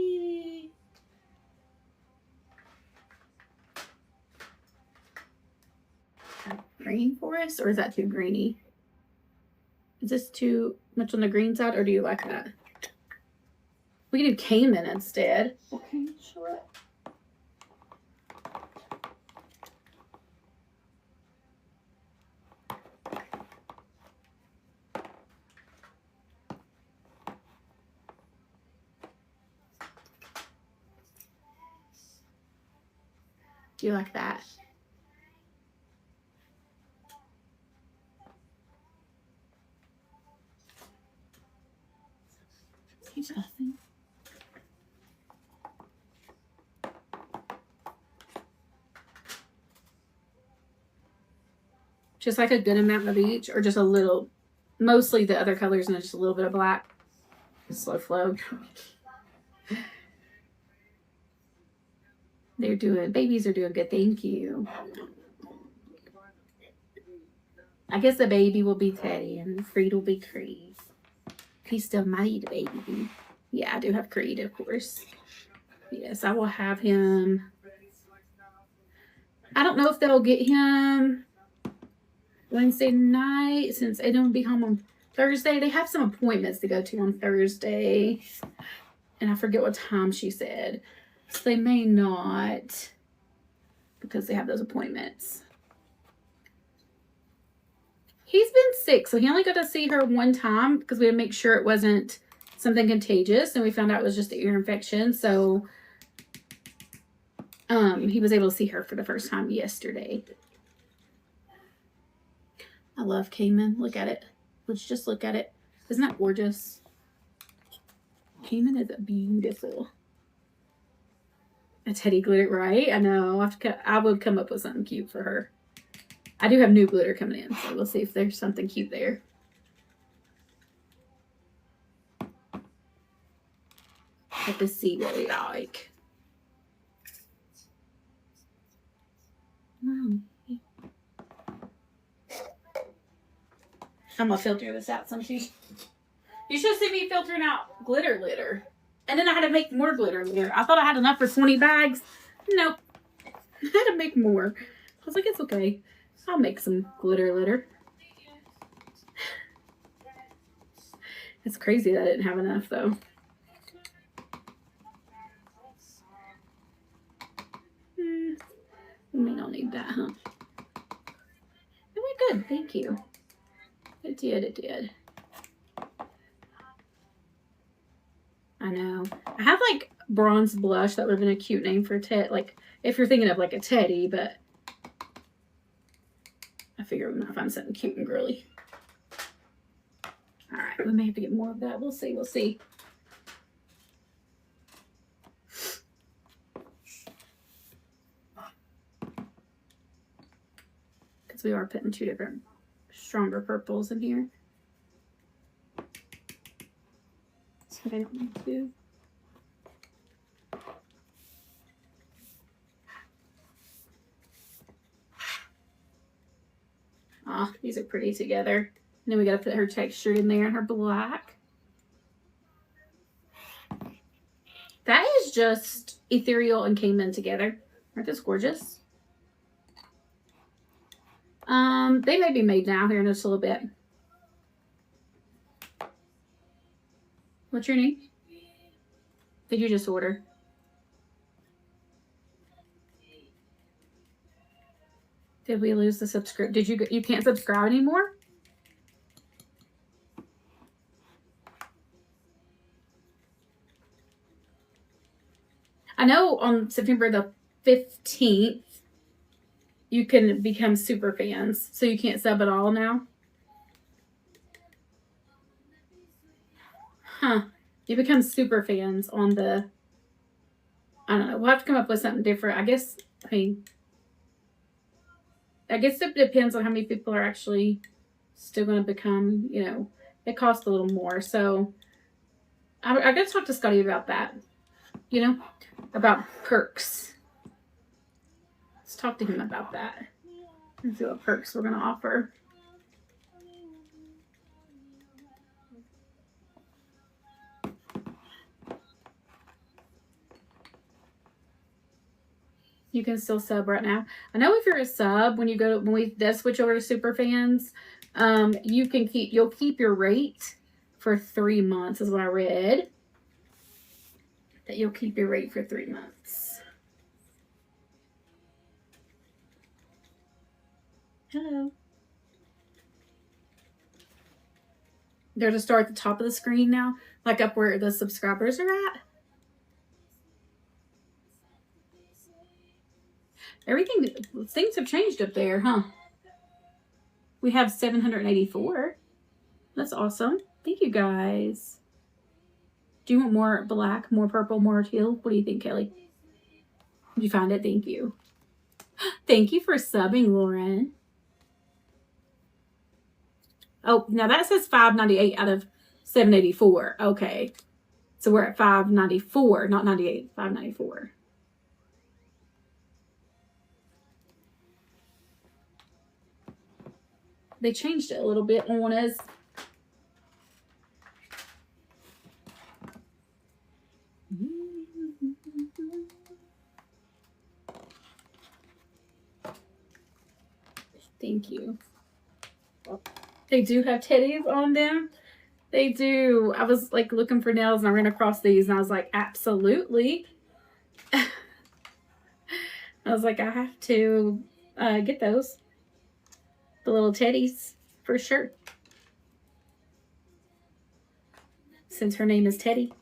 A: rainforest, or is that too greeny? Is this too much on the green side, or do you like that? We can do Cayman instead. Okay, sure. Do you like that? He's nothing. Just like a good amount of each, or just a little, mostly the other colors and just a little bit of black. Slow flow. Babies are doing good. Thank you. I guess the baby will be Teddy and Creed will be Creed. He's still my baby. Yeah, I do have Creed, of course. Yes, I will have him. I don't know if they'll get him Wednesday night since they don't be home on Thursday. They have some appointments to go to on Thursday. And I forget what time she said. So they may not, because they have those appointments. He's been sick, so he only got to see her one time because we had to make sure it wasn't something contagious, and we found out it was just an ear infection. So he was able to see her for the first time yesterday. I love Cayman. Look at it. Let's just look at it. Isn't that gorgeous? Cayman is beautiful. A Teddy glitter, right? I know. I would come up with something cute for her. I do have new glitter coming in, so we'll see if there's something cute there. Have to see what we like. I'm gonna filter this out some too. You should see me filtering out glitter. And then I had to make more glitter. I thought I had enough for 20 bags. Nope. I had to make more. I was like, it's okay. I'll make some glitter. It's crazy that I didn't have enough though. We may not need that, huh? It went good, thank you. It did. I know. I have like bronze blush. That would have been a cute name for Ted. Like, if you're thinking of like a teddy, but I figure we might find something cute and girly. All right, we may have to get more of that. We'll see. We'll see. Because we are putting two different stronger purples in here. So I don't need to. Ah, these are pretty together. And then we got to put her texture in there and her black. That is just ethereal and Cayman together. Aren't those gorgeous? They may be made now here in just a little bit. What's your name? Did you just order? Did we lose the subscribe? Did you can't subscribe anymore? I know on September the 15th, you can become super fans. So you can't sub at all now? Huh. You become super fans on the... I don't know. We'll have to come up with something different. I guess it depends on how many people are actually still going to become, you know, it costs a little more. So I got to talk to Scotty about that, you know, about perks. Let's talk to him about that and see what perks we're going to offer. You can still sub right now. I know if you're a sub, when we switch over to super fans, you'll keep your rate for 3 months, is what I read. That you'll keep your rate for 3 months. Hello. There's a star at the top of the screen now, like up where the subscribers are at. Things have changed up there, huh? We have 784. That's awesome. Thank you, guys. Do you want more black, more purple, more teal? What do you think, Kelly? Did you find it? Thank you. Thank you for subbing, Lauren. Oh, now that says 598 out of 784. Okay. So we're at 594, not 98, 594. They changed it a little bit on us. Thank you. They do have teddies on them. They do. I was like looking for nails and I ran across these and I was like, absolutely. I was like, I have to get those. The little teddies, for sure. Since her name is Teddy.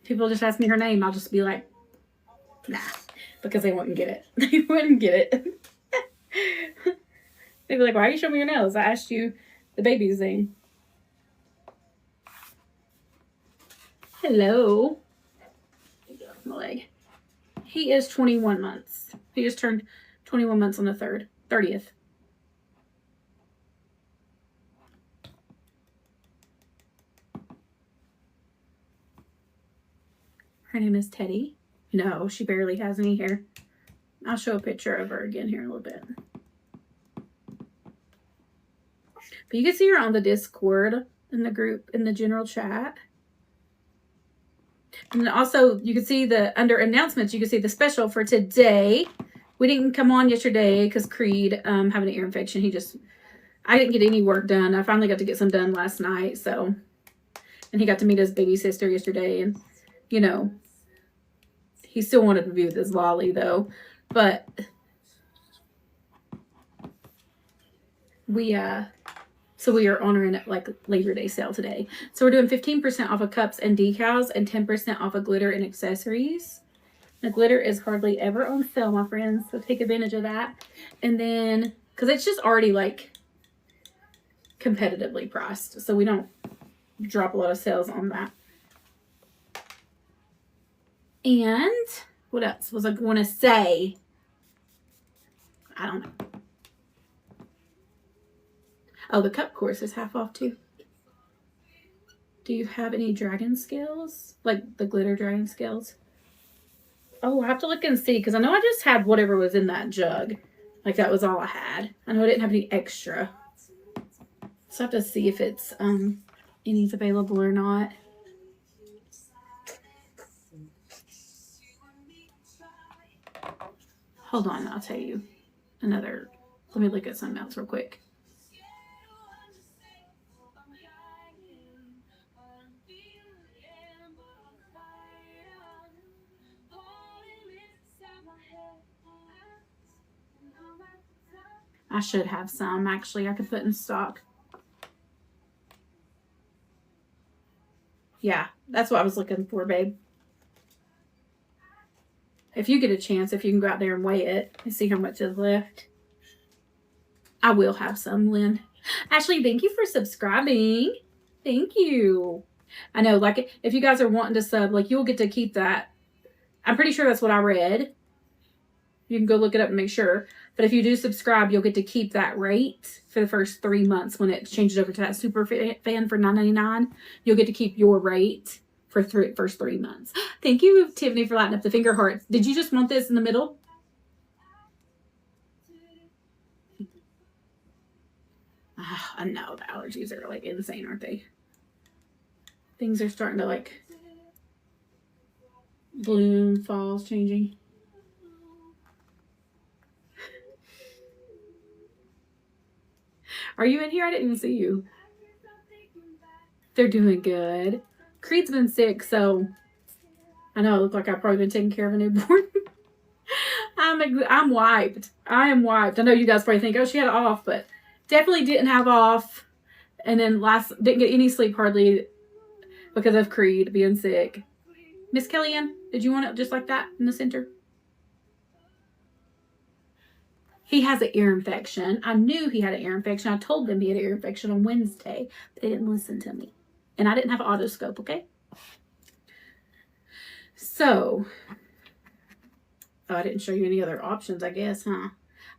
A: People just ask me her name, I'll just be like, nah. Because they wouldn't get it. They wouldn't get it. They'd be like, why are you showing me your nails? I asked you the baby's name. Hello. My leg. He is 21 months. He just turned 21 months on the 30th. Her name is Teddy. No, she barely has any hair. I'll show a picture of her again here in a little bit. But you can see her on the Discord in the group, in the general chat. And also, you can see under announcements, you can see the special for today. We didn't come on yesterday because Creed having an ear infection. I didn't get any work done. I finally got to get some done last night. So, and he got to meet his baby sister yesterday. And, you know, he still wanted to be with his Lolly, though. But we So we are honoring it like Labor Day sale today. So we're doing 15% off of cups and decals and 10% off of glitter and accessories. The glitter is hardly ever on sale, my friends, so take advantage of that. And then, because it's just already like competitively priced, so we don't drop a lot of sales on that. And what else was I going to say? I don't know. Oh, the cup course is half off too. Do you have any dragon scales? Like the glitter dragon scales? Oh, I have to look and see, because I know I just had whatever was in that jug. Like that was all I had. I know I didn't have any extra. So I have to see if it's any's available or not. Hold on, I'll tell you another. Let me look at something else real quick. I should have some, actually, I could put in stock. Yeah, that's what I was looking for, babe. If you get a chance, if you can go out there and weigh it and see how much is left. I will have some, Lynn. Ashley, thank you for subscribing. Thank you. I know, like, if you guys are wanting to sub, like, you'll get to keep that. I'm pretty sure that's what I read. You can go look it up and make sure. But if you do subscribe, you'll get to keep that rate for the first 3 months when it changes over to that super fan for $9.99. You'll get to keep your rate for first 3 months. Thank you, Tiffany, for lighting up the finger hearts. Did you just want this in the middle? I know the allergies are like insane, aren't they? Things are starting to like bloom, fall's changing. Are you in here? I didn't even see you. They're doing good. Creed's been sick, so I know I look like I've probably been taking care of a newborn. I'm wiped. I am wiped. I know you guys probably think, oh, she had off, but definitely didn't have off. And then didn't get any sleep hardly because of Creed being sick. Miss Kellyanne, did you want it just like that in the center? He has an ear infection. I knew he had an ear infection. I told them he had an ear infection on Wednesday, but they didn't listen to me. And I didn't have an otoscope, okay? So, oh, I didn't show you any other options, I guess, huh? I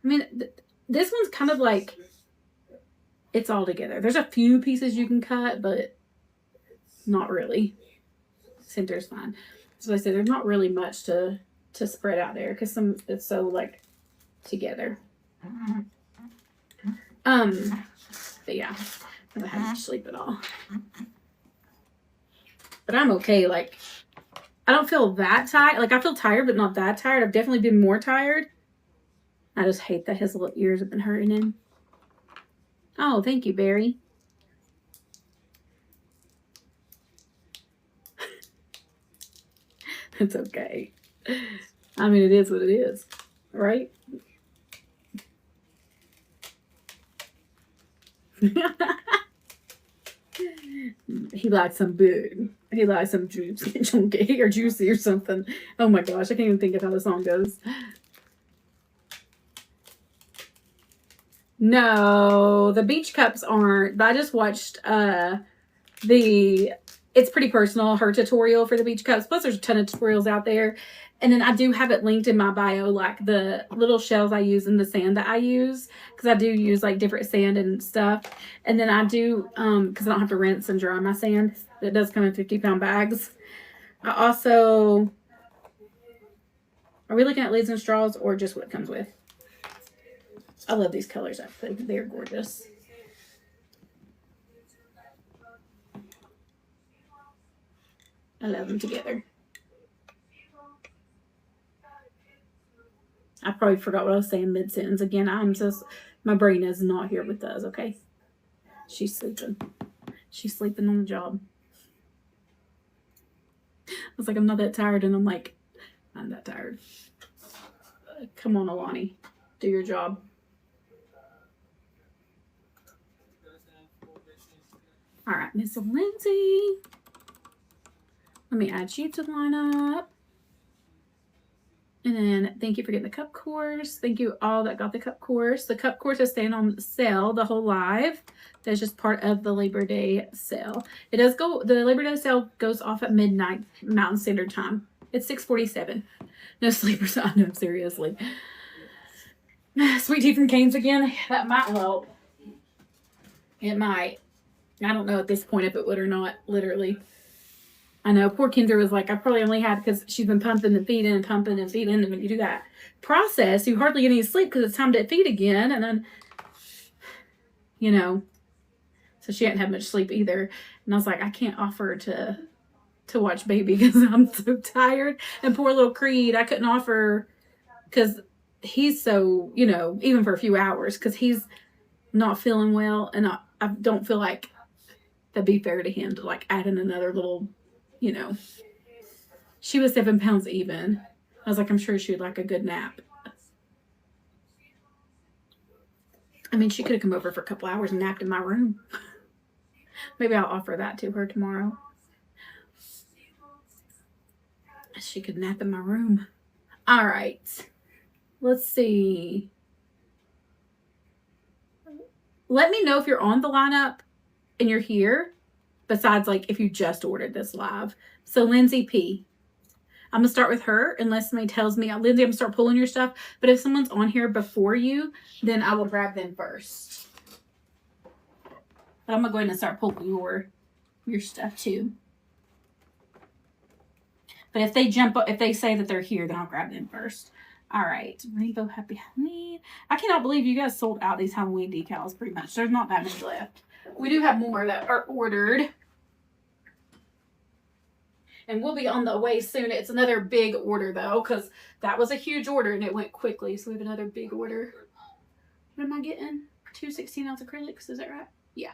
A: mean, this one's kind of like, it's all together. There's a few pieces you can cut, but not really. Center's fine. So I said, there's not really much to spread out there because it's so like together. But yeah, I haven't had much sleep at all. But I'm okay. Like, I don't feel that tired. Like, I feel tired, but not that tired. I've definitely been more tired. I just hate that his little ears have been hurting him. Oh, thank you, Barry. It's okay. I mean, it is what it is, right? He likes some big. He likes some juicy, chunky, or juicy or something. Oh my gosh, I can't even think of how the song goes. No, the beach cups aren't. I just watched It's Pretty Personal, her tutorial for the beach cups. Plus, there's a ton of tutorials out there. And then I do have it linked in my bio, like the little shells I use and the sand that I use. Because I do use like different sand and stuff. And then I do, because I don't have to rinse and dry my sand. It does come in 50-pound bags. I also, are we looking at lids and straws or just what it comes with? I love these colors. I think they're gorgeous. I love them together. I probably forgot what I was saying mid-sentence. Again, my brain is not here with us, okay? She's sleeping. She's sleeping on the job. I was like, I'm not that tired. And I'm like, I'm that tired. Come on, Alani. Do your job. All right, Miss Lindsay. Let me add you to the lineup. And then thank you for getting the cup course. Thank you all that got the cup course. The cup course is staying on sale the whole live. That's just part of the Labor Day sale. It does go, the Labor Day sale goes off at midnight Mountain Standard Time. It's 6:47. No sleepers. I know, seriously. Sweet tea from Cane's again. That might help. It might. I don't know at this point if it would or not, literally. I know poor Kendra was like, I probably only had, because she's been pumping and feeding and pumping and feeding. And when you do that process, you hardly get any sleep because it's time to feed again. And then, you know, so she hadn't had much sleep either. And I was like, I can't offer to watch baby because I'm so tired. And poor little Creed, I couldn't offer because he's so, you know, even for a few hours, because he's not feeling well. And I don't feel like that'd be fair to him to like add in another little, you know. She was 7 pounds even. I was like, I'm sure she'd like a good nap. I mean, she could have come over for a couple hours and napped in my room. Maybe I'll offer that to her tomorrow. She could nap in my room. All right. Let's see. Let me know if you're on the lineup and you're here. Besides, like, if you just ordered this live. So, Lindsay P. I'm going to start with her unless somebody tells me, Lindsay, I'm going to start pulling your stuff. But if someone's on here before you, then I will grab them first. But I'm going to go ahead and start pulling your stuff too. But if they jump up, if they say that they're here, then I'll grab them first. All right. Rainbow Happy Halloween. I cannot believe you guys sold out these Halloween decals pretty much. There's not that many left. We do have more that are ordered. And we'll be on the way soon. It's another big order, though, because that was a huge order, and it went quickly. So we have another big order. What am I getting? 2 16-ounce acrylics. Is that right? Yeah.